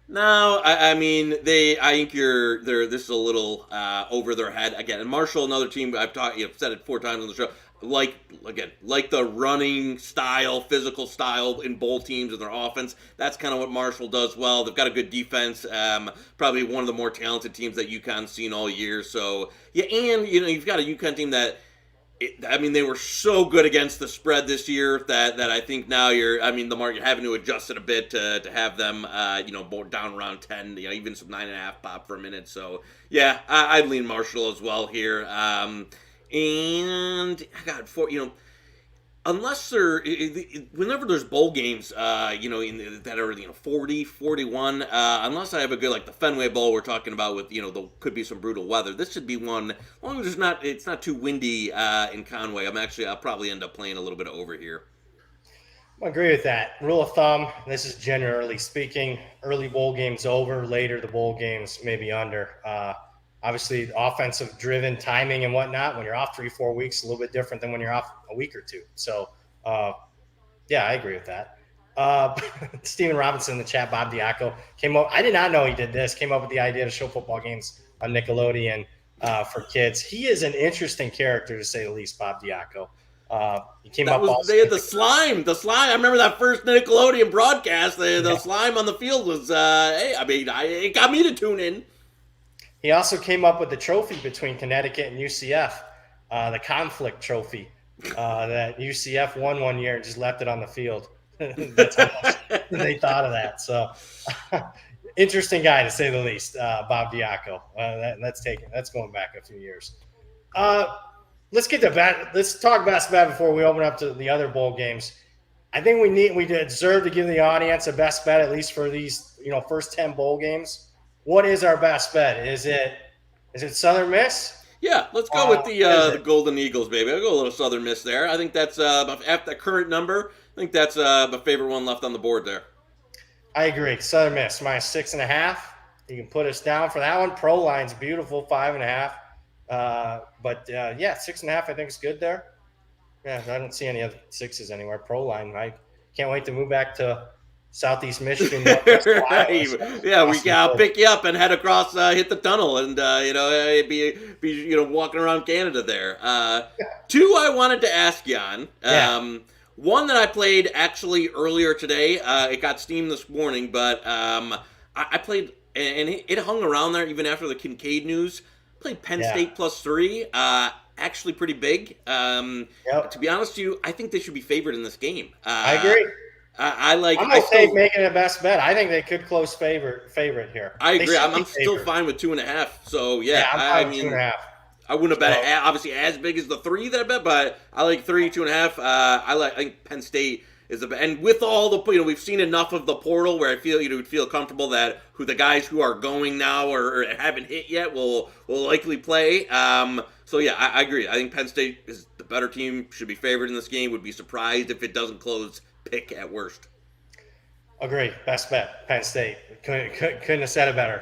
No, I mean I think this is a little over their head again. And Marshall, another team I've said it 4 times on the show. Like the running style, physical style in bowl teams and their offense. That's kind of what Marshall does well. They've got a good defense. Probably one of the more talented teams that UConn's seen all year. So yeah, and you've got a UConn team that. They were so good against the spread this year that I think now the market having to adjust it a bit to have them, down around 10, even some 9.5 pop for a minute. So yeah, I'd lean Marshall as well here. And I got unless whenever there's bowl games, that are 40, 41, unless I have a good like the Fenway Bowl we're talking about with there could be some brutal weather. This should be one as long as it's not too windy in Conway. I'll probably end up playing a little bit over here. I agree with that. Rule of thumb, this is generally speaking, early bowl games over, later the bowl games maybe under. Obviously, offensive-driven timing and whatnot, when you're off 3-4 weeks, a little bit different than when you're off a week or two. So, yeah, I agree with that. Stephen Robinson in the chat, Bob Diaco, came up. I did not know he did this. Came up with the idea to show football games on Nickelodeon for kids. He is an interesting character, to say the least, Bob Diaco. He came up. They had the slime. I remember that first Nickelodeon broadcast. The slime on the field was. It got me to tune in. He also came up with the trophy between Connecticut and UCF, the conflict trophy that UCF won one year and just left it on the field. That's how much they thought of that. So interesting guy, to say the least, Bob Diaco. That's going back a few years. Let's get to let's talk best bet before we open up to the other bowl games. I think we deserve to give the audience a best bet, at least for these first 10 bowl games. What is our best bet? Is it Southern Miss? Yeah, let's go with the Golden Eagles, baby. I'll go a little Southern Miss there. I think that's at the current number. I think that's my favorite one left on the board there. I agree. Southern Miss minus 6.5. You can put us down for that one. Pro line's beautiful, 5.5. But 6.5 I think is good there. Yeah, I don't see any other 6s anywhere. Pro line, I can't wait to move back to Southeast Michigan. Right. Yeah, I'll pick you up and head across, hit the tunnel, and be walking around Canada there. 2 I wanted to ask you on. One that I played actually earlier today. It got steamed this morning, but I played and it hung around there even after the Kincaid news. Played Penn State +3. Actually pretty big. To be honest with you, I think they should be favored in this game. I agree. I'm making a best bet. I think they could close favorite here. I agree. I'm still fine with 2.5. So I'm fine with 2.5. I wouldn't have bet it obviously as big as the 3 that I bet, but I like 3, 2.5. I think Penn State is the best. And with all the we've seen enough of the portal where I feel would feel comfortable that the guys who are going now or haven't hit yet will likely play. So yeah, I agree. I think Penn State is the better team. Should be favored in this game. Would be surprised if it doesn't close. Pick at worst. Agree. Best bet. Penn State. Couldn't have said it better.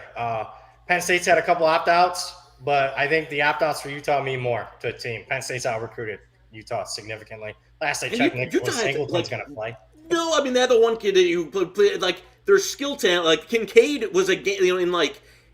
Penn State's had a couple opt-outs, but I think the opt-outs for Utah mean more to a team. Penn State's out-recruited Utah significally. Last I checked, Nicholas Singleton's going to play. No, they're the one kid who played, their skill talent. Like, Kincaid was a game,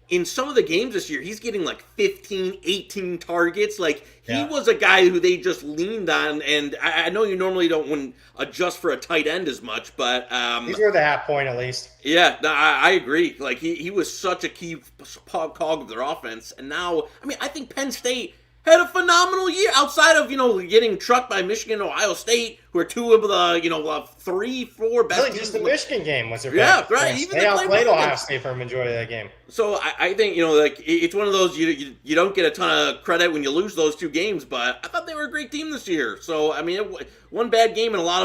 in some of the games this year, he's getting 15, 18 targets. He was a guy who they just leaned on. And I know you normally wouldn't adjust for a tight end as much, but he's worth a half point at least. Yeah, I agree. He was such a key cog of their offense. And now, I think Penn State had a phenomenal year outside of, getting trucked by Michigan and Ohio State, who are two of the, 3-4 best Really, teams. just the Michigan game was their best. Yeah, right. Chance. Even they outplayed Ohio games. State for a majority of that game. So I think, it's one of those, you don't get a ton of credit when you lose those two games, but I thought they were a great team this year. So, I mean, one bad game and a lot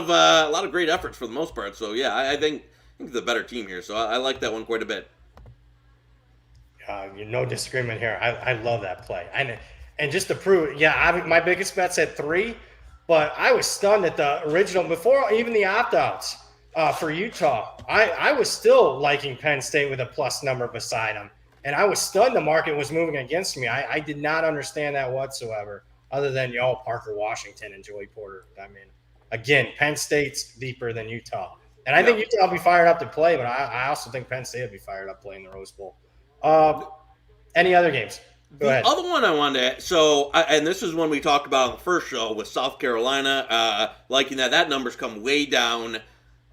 of great efforts for the most part. So, yeah, I think the better team here. So I like that one quite a bit. No disagreement here. I love that play. And just to prove it, my biggest bet's at 3, but I was stunned at the original, before even the opt-outs for Utah. I was still liking Penn State with a plus number beside them. And I was stunned the market was moving against me. I did not understand that whatsoever, other than, Parker Washington and Joey Porter. I mean, again, Penn State's deeper than Utah. And I think Utah will be fired up to play, but I also think Penn State will be fired up playing the Rose Bowl. Any other games? Go ahead. Other one I wanted to, and this is one we talked about on the first show with South Carolina, liking that numbers come way down.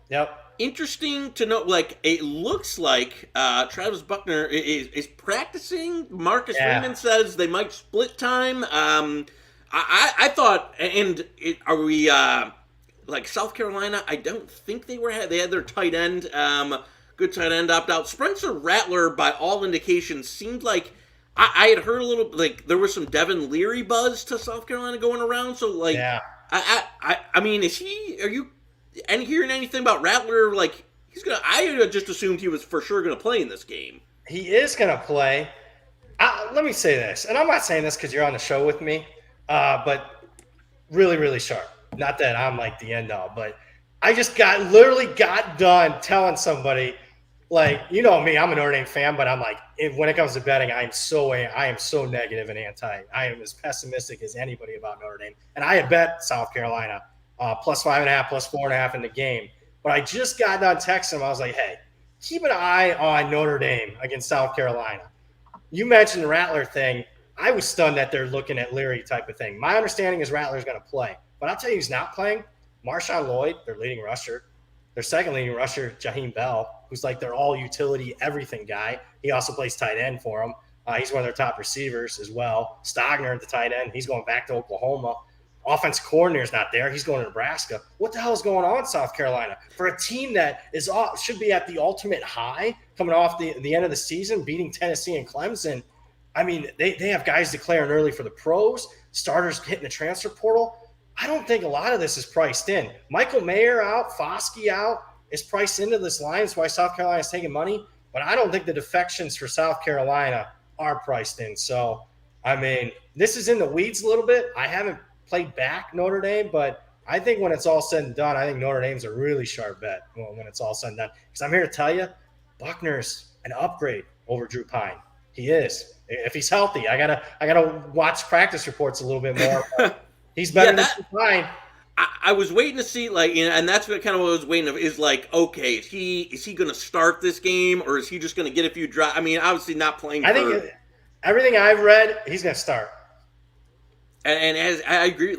Yep. Interesting to know, it looks like Travis Buckner is practicing. Marcus Freeman says they might split time. I thought, are we, South Carolina, I don't think they had their tight end, good tight end opt out. Spencer Rattler, by all indications, seemed like I had heard a little, there was some Devin Leary buzz to South Carolina going around. So, I mean, are you hearing anything about Rattler? I just assumed he was for sure going to play in this game. He is going to play. Let me say this, and I'm not saying this because you're on the show with me, but really, really sharp. Not that I'm the end all, but I just literally got done telling somebody, you know me, I'm a Notre Dame fan, but I'm when it comes to betting, I am so negative and anti. I am as pessimistic as anybody about Notre Dame. And I had bet South Carolina plus 5.5, plus 4.5 in the game. But I just got done texting him. I was like, hey, keep an eye on Notre Dame against South Carolina. You mentioned the Rattler thing. I was stunned that they're looking at Leary type of thing. My understanding is Rattler's going to play. But I'll tell you who's not playing. Marshawn Lloyd, their leading rusher. Their second leading rusher, Jaheim Bell, who's their all-utility everything guy. He also plays tight end for them. He's one of their top receivers as well. Stogner, the tight end, he's going back to Oklahoma. Offensive coordinator's not there. He's going to Nebraska. What the hell is going on in South Carolina? For a team that should be at the ultimate high, coming off the end of the season, beating Tennessee and Clemson, I mean, they have guys declaring early for the pros, starters hitting the transfer portal. I don't think a lot of this is priced in. Michael Mayer out, Foskey out is priced into this line. That's why South Carolina is taking money. But I don't think the defections for South Carolina are priced in. So, I mean, this is in the weeds a little bit. I haven't played back Notre Dame, but I think when it's all said and done, I think Notre Dame's a really sharp bet when it's all said and done. Because I'm here to tell you, Buckner's an upgrade over Drew Pine. He is. If he's healthy, I gotta watch practice reports a little bit more. He's better than Pine. I was waiting to see, and that's what I was waiting of is okay, is he going to start this game, or is he just going to get a few drops? I mean, obviously not playing. I think everything I've read, he's going to start. And as I agree,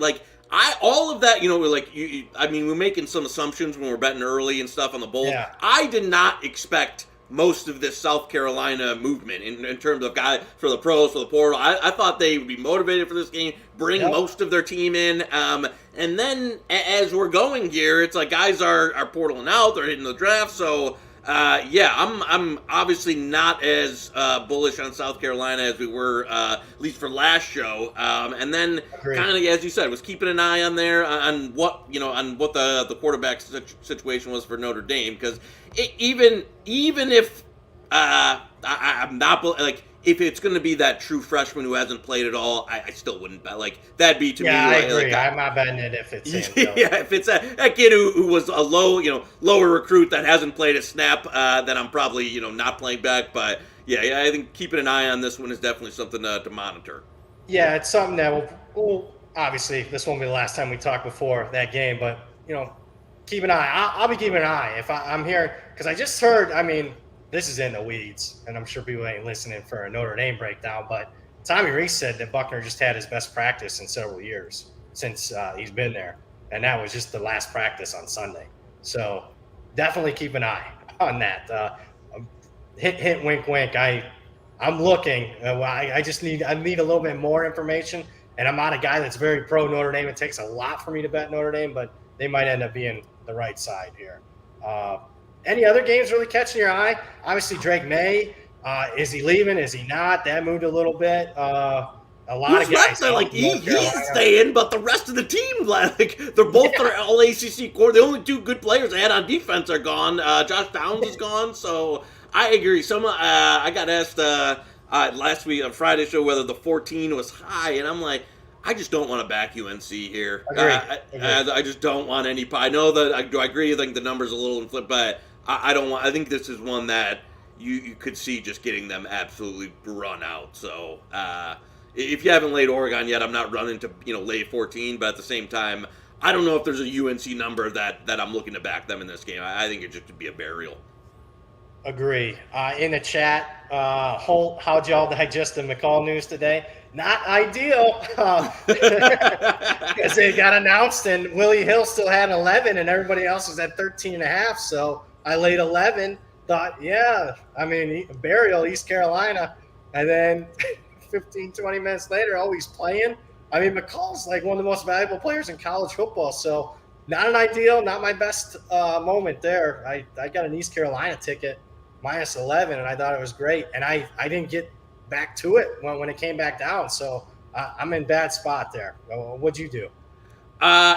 all of that, we're making some assumptions when we're betting early and stuff on the bowl. Yeah. I did not expect most of this South Carolina movement in terms of guys for the pros, for the portal. I thought they would be motivated for this game, bring most of their team in. And then as we're going here, it's guys are portaling out, they're hitting the draft. So, I'm obviously not as bullish on South Carolina as we were, at least for last show. And then kind of, as you said, was keeping an eye on there on what the quarterback situation was for Notre Dame. Because even if I'm not if it's going to be that true freshman who hasn't played at all, I still wouldn't bet. That'd be to me. Yeah, I agree. I'm not betting it if it's him. Yeah, if it's that kid who was a lower recruit that hasn't played a snap, then I'm probably not playing back. But yeah, I think keeping an eye on this one is definitely something to monitor. Yeah, it's something that we'll obviously this won't be the last time we talk before that game, but keep an eye. I'll be keeping an eye if I'm here because I just heard. I mean, this is in the weeds, and I'm sure people ain't listening for a Notre Dame breakdown, but Tommy Rees said that Buckner just had his best practice in several years since he's been there, and that was just the last practice on Sunday. So definitely keep an eye on that. Hint, wink, wink. I'm looking. I need a little bit more information, And I'm not a guy that's very pro Notre Dame. It takes a lot for me to bet Notre Dame, but they might end up being the right side here. Any other games really catching your eye? Obviously, Drake May. Is he leaving? Is he not? That moved a little bit. A lot of guys. He's staying, but the rest of the team, like they're both their all ACC core. The only two good players they had on defense are gone. Josh Downs is gone, so I agree. I got asked last week on Friday show whether the 14 was high, and I'm like, I just don't want to back UNC here. I just don't want any. I know that I agree. I think the number's a little inflated, but I don't want. I think this is one that you could see just getting them absolutely run out. So. If you haven't laid Oregon yet, I'm not running to lay 14, but at the same time, I don't know if there's a UNC number that I'm looking to back them in this game. I think it just could be a burial. Agree. In the chat, Holt, how'd y'all digest the McCall news today? Not ideal, because they got announced and Willie Hill still had 11 and everybody else was at 13.5. So I laid 11. Thought, burial, East Carolina, and then. 15, 20 minutes later, he's playing. I mean, McCall's like one of the most valuable players in college football. So not an ideal, not my best moment there. I got an East Carolina ticket, minus 11, and I thought it was great. And I didn't get back to it when it came back down. So I'm in bad spot there. What'd you do?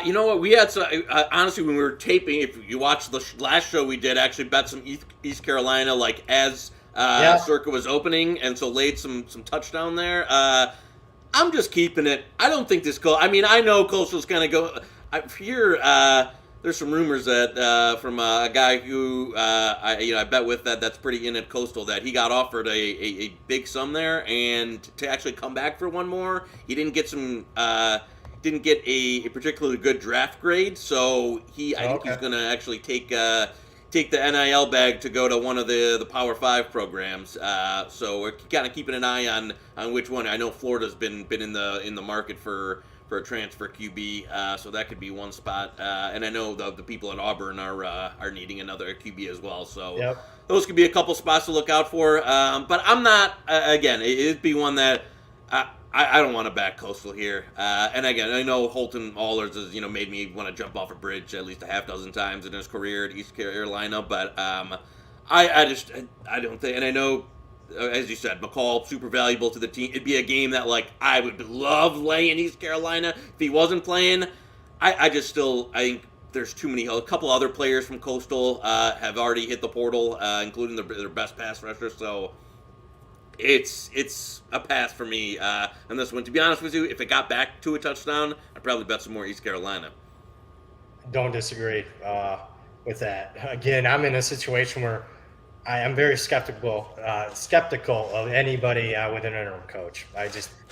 You know what? We had honestly, when we were taping, if you watched the last show we did, actually bet some East Carolina as Circa was opening, and so laid some touchdown there. I'm just keeping it. I don't think this I know Coastal's going to go. I hear there's some rumors that from a guy who I bet with that's pretty in at Coastal that he got offered a big sum there, and to actually come back for one more, he didn't get didn't get a particularly good draft grade, so I think he's going to actually take the NIL bag to go to one of the Power 5 programs. So we're kind of keeping an eye on which one. I know Florida's been in the market for a transfer QB, so that could be one spot. And I know the people at Auburn are needing another QB as well. So those could be a couple spots to look out for. But I'm not. Again, it'd be one that. I don't want to back Coastal here. And again, I know Holton Allers has made me want to jump off a bridge at least a half dozen times in his career at East Carolina. But I don't think, and I know, as you said, McCall super valuable to the team. It'd be a game that I would love laying East Carolina if he wasn't playing. I think there's too many. A couple other players from Coastal have already hit the portal, including their best pass rusher. So. It's a pass for me on this one. To be honest with you, if it got back to a touchdown, I'd probably bet some more East Carolina. Don't disagree with that. Again, I'm in a situation where I am very skeptical of anybody with an interim coach.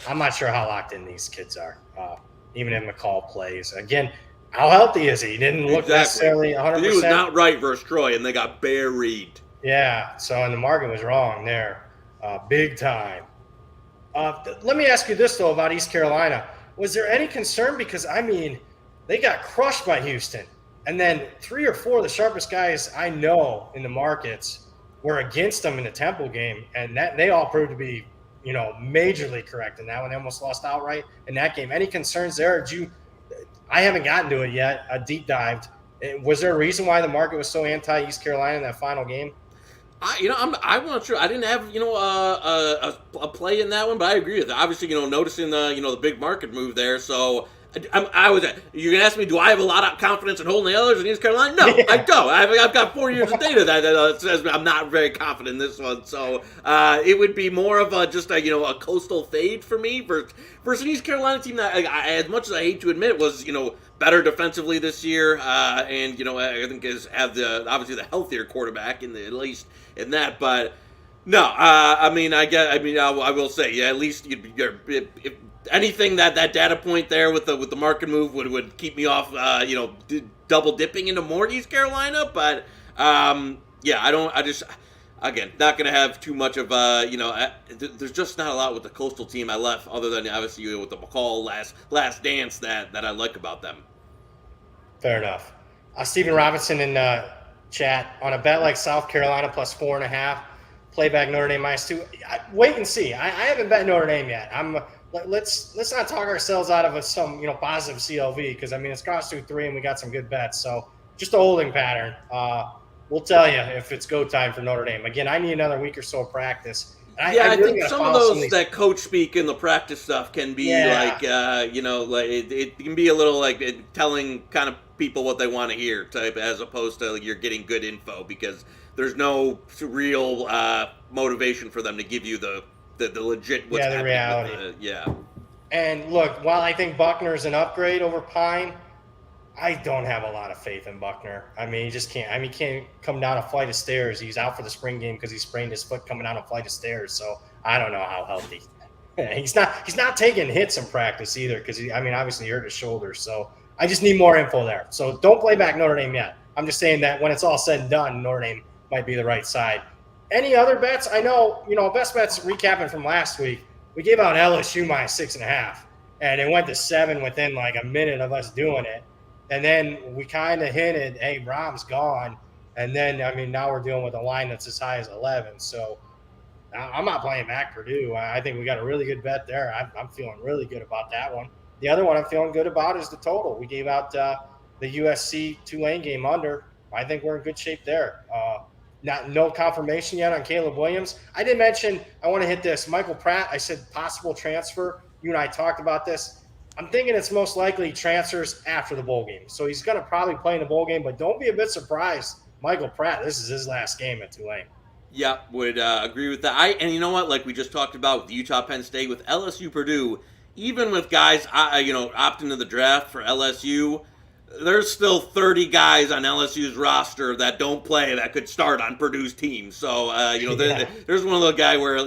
I'm not sure how locked in these kids are, even if McCall plays. Again, how healthy is he? He didn't look necessarily 100%. He was not right versus Troy, and they got buried. Yeah, and the market was wrong there. Big time. Let me ask you this, though, about East Carolina. Was there any concern? Because, they got crushed by Houston. And then 3 or 4 of the sharpest guys I know in the markets were against them in the Temple game. And they all proved to be, majorly correct in that one. They almost lost outright in that game. Any concerns there? I haven't gotten to it yet, deep dived. Was there a reason why the market was so anti-East Carolina in that final game? I'm not sure. I didn't have a play in that one, but I agree with it. Obviously, noticing the big market move there. So I was. You're gonna ask me, do I have a lot of confidence in holding the others in East Carolina? No, I don't. I've got 4 years of data that says I'm not very confident in this one. So it would be more of a coastal fade for me versus an East Carolina team that, as much as I hate to admit, was better defensively this year, and I think have obviously the healthier quarterback at least in that. But no, I will say, at least if anything that data point there with the market move would keep me off, double dipping into more East Carolina. But again, not going to have too much of there's just not a lot with the Coastal team I left, other than obviously with the McCall last dance that I like about them. Fair enough. Stephen Robinson in chat, on a bet like South Carolina plus 4.5, playback Notre Dame -2. Wait and see. I haven't bet Notre Dame yet. I'm let's not talk ourselves out of some positive CLV, because I mean it's crossed through 3 and we got some good bets. So just a holding pattern. We'll tell you if it's go time for Notre Dame. Again, I need another week or so of practice. I think some of those that coach speak in the practice stuff can be like it can be a little like telling kind of people what they want to hear type, as opposed to you're getting good info, because there's no real motivation for them to give you the legit what's happening. Reality. And look, while I think Buckner is an upgrade over Pine, I don't have a lot of faith in Buckner. I mean, he just can't. I mean, he can't come down a flight of stairs. He's out for the spring game because he sprained his foot coming down a flight of stairs. So I don't know how healthy. He's not taking hits in practice either, because obviously he hurt his shoulder. So I just need more info there. So don't play back Notre Dame yet. I'm just saying that when it's all said and done, Notre Dame might be the right side. Any other bets? I know, best bets recapping from last week. We gave out LSU minus 6.5, and it went to 7 within like a minute of us doing it. And then we kind of hinted, hey, Brom's gone. And then, now we're dealing with a line that's as high as 11. So I'm not playing back Purdue. I think we got a really good bet there. I'm feeling really good about that one. The other one I'm feeling good about is the total. We gave out the USC Tulane game under. I think we're in good shape there. No confirmation yet on Caleb Williams. I did mention, I want to hit this. Michael Pratt, I said possible transfer. You and I talked about this. I'm thinking it's most likely transfers after the bowl game. So he's going to probably play in the bowl game, but don't be a bit surprised. Michael Pratt, this is his last game at Tulane. Yeah, would agree with that. And you know what? Like we just talked about with Utah, Penn State, with LSU, Purdue, even with guys, opt into the draft for LSU, there's still 30 guys on LSU's roster that don't play that could start on Purdue's team. So, there's one of those guys where,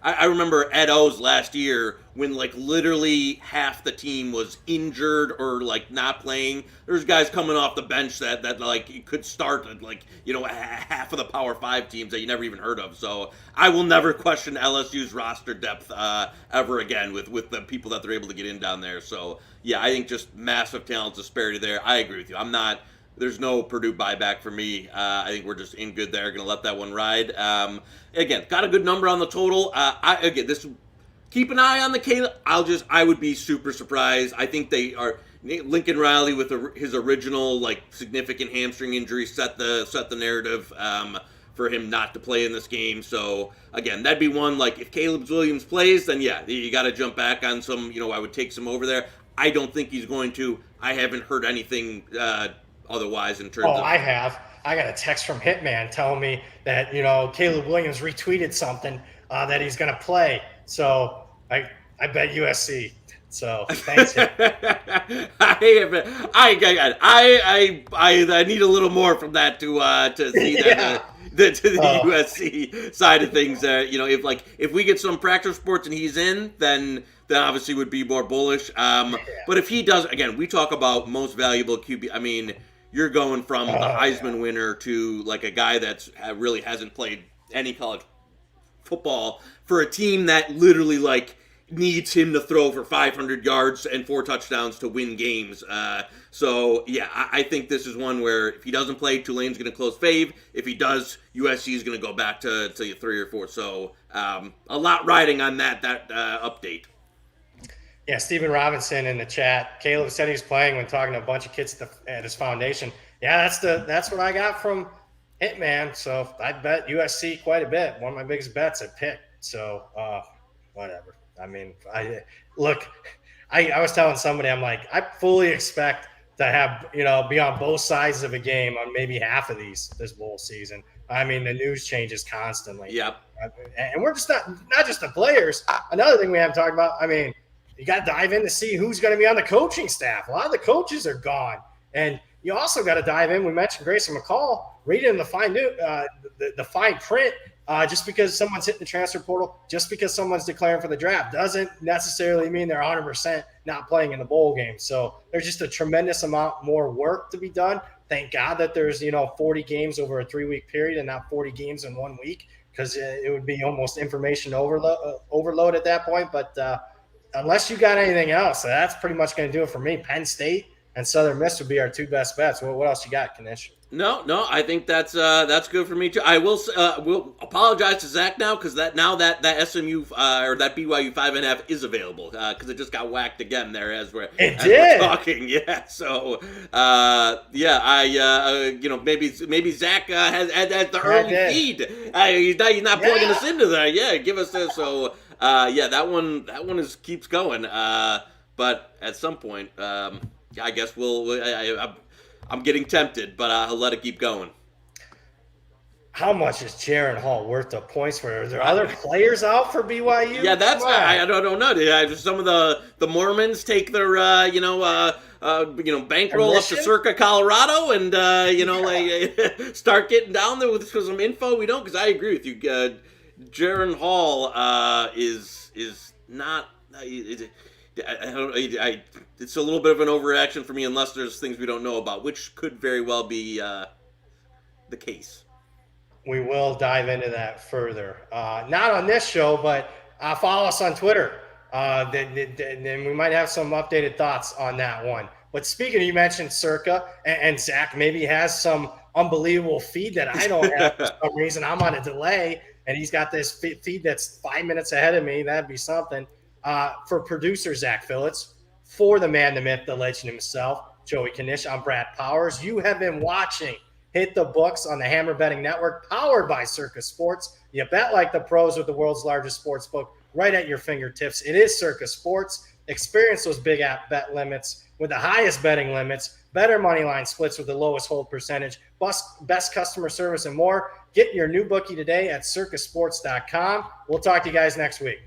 I remember Ed O's last year when like literally half the team was injured or like not playing. There's guys coming off the bench that like could start at like, half of the Power 5 teams that you never even heard of. So I will never question LSU's roster depth ever again with the people that they're able to get in down there. So yeah, I think just massive talent disparity there. I agree with you. There's no Purdue buyback for me. I think we're just in good there. Going to let that one ride. Again, got a good number on the total. Keep an eye on the Caleb. I would be super surprised. I think they are. Lincoln Riley with his original like significant hamstring injury set the narrative for him not to play in this game. So again, that'd be one. Like if Caleb Williams plays, then yeah, you got to jump back on some. I would take some over there. I don't think he's going to. I haven't heard anything otherwise in terms of. I have. I got a text from Hitman telling me that, Caleb Williams retweeted something that he's going to play. So I bet USC. So thanks. I need a little more from that to see that. To the USC side of things, if we get some practice reports and he's in, then obviously would be more bullish. But if he does, again, we talk about most valuable QB. You're going from the Heisman winner to like a guy that's really hasn't played any college football for a team that literally like needs him to throw for 500 yards and 4 touchdowns to win games. So yeah, I think this is one where if he doesn't play, Tulane's going to close fave. If he does, USC is going to go back to 3 or 4. So a lot riding on that update. Yeah, Stephen Robinson in the chat. Caleb said he was playing when talking to a bunch of kids at his foundation. Yeah, that's what I got from Hitman. So I bet USC quite a bit. One of my biggest bets at Pitt. So whatever. I was telling somebody, I'm like, I fully expect to have, be on both sides of a game on maybe half of this bowl season. The news changes constantly. Yep. And we're just not just the players. Another thing we haven't talked about, you got to dive in to see who's going to be on the coaching staff. A lot of the coaches are gone. And you also got to dive in. We mentioned Grayson McCall reading the fine print. Just because someone's hitting the transfer portal, just because someone's declaring for the draft, doesn't necessarily mean they're 100% not playing in the bowl game. So there's just a tremendous amount more work to be done. Thank God that there's 40 games over a 3-week period and not 40 games in 1 week, because it would be almost information overload at that point. But unless you got anything else, that's pretty much going to do it for me. Penn State, and Southern Miss would be our two best bets. What else you got, Knish? No, I think that's good for me too. I will apologize to Zach now because that SMU or that BYU 5.5 is available because it just got whacked again there as we're talking. Yeah, so maybe Zach has the early feed. He's not plugging us into that. Yeah, give us this. So that one keeps going. But at some point, I guess I'm getting tempted, but I'll let it keep going. How much is Jaron Hall worth of points for? Are there other players out for BYU? Yeah, that's I don't know. Some of the Mormons take their bankroll up to Circa, Colorado, and start getting down there with some info we don't. Because I agree with you, Jaron Hall is not. It's a little bit of an overreaction for me unless there's things we don't know about, which could very well be the case. We will dive into that further. Not on this show, but follow us on Twitter. Then we might have some updated thoughts on that one. But speaking of, you mentioned Circa, and Zach maybe has some unbelievable feed that I don't have for some reason. I'm on a delay, and he's got this feed that's 5 minutes ahead of me. That'd be something. For producer Zach Phillips, for the man, the myth, the legend himself, Joey Knish, I'm Brad Powers. You have been watching Hit the Books on the Hammer Betting Network, powered by Circa Sports. You bet like the pros with the world's largest sports book right at your fingertips. It is Circa Sports. Experience those big app bet limits with the highest betting limits, better money line splits with the lowest hold percentage, best customer service, and more. Get your new bookie today at circasports.com. We'll talk to you guys next week.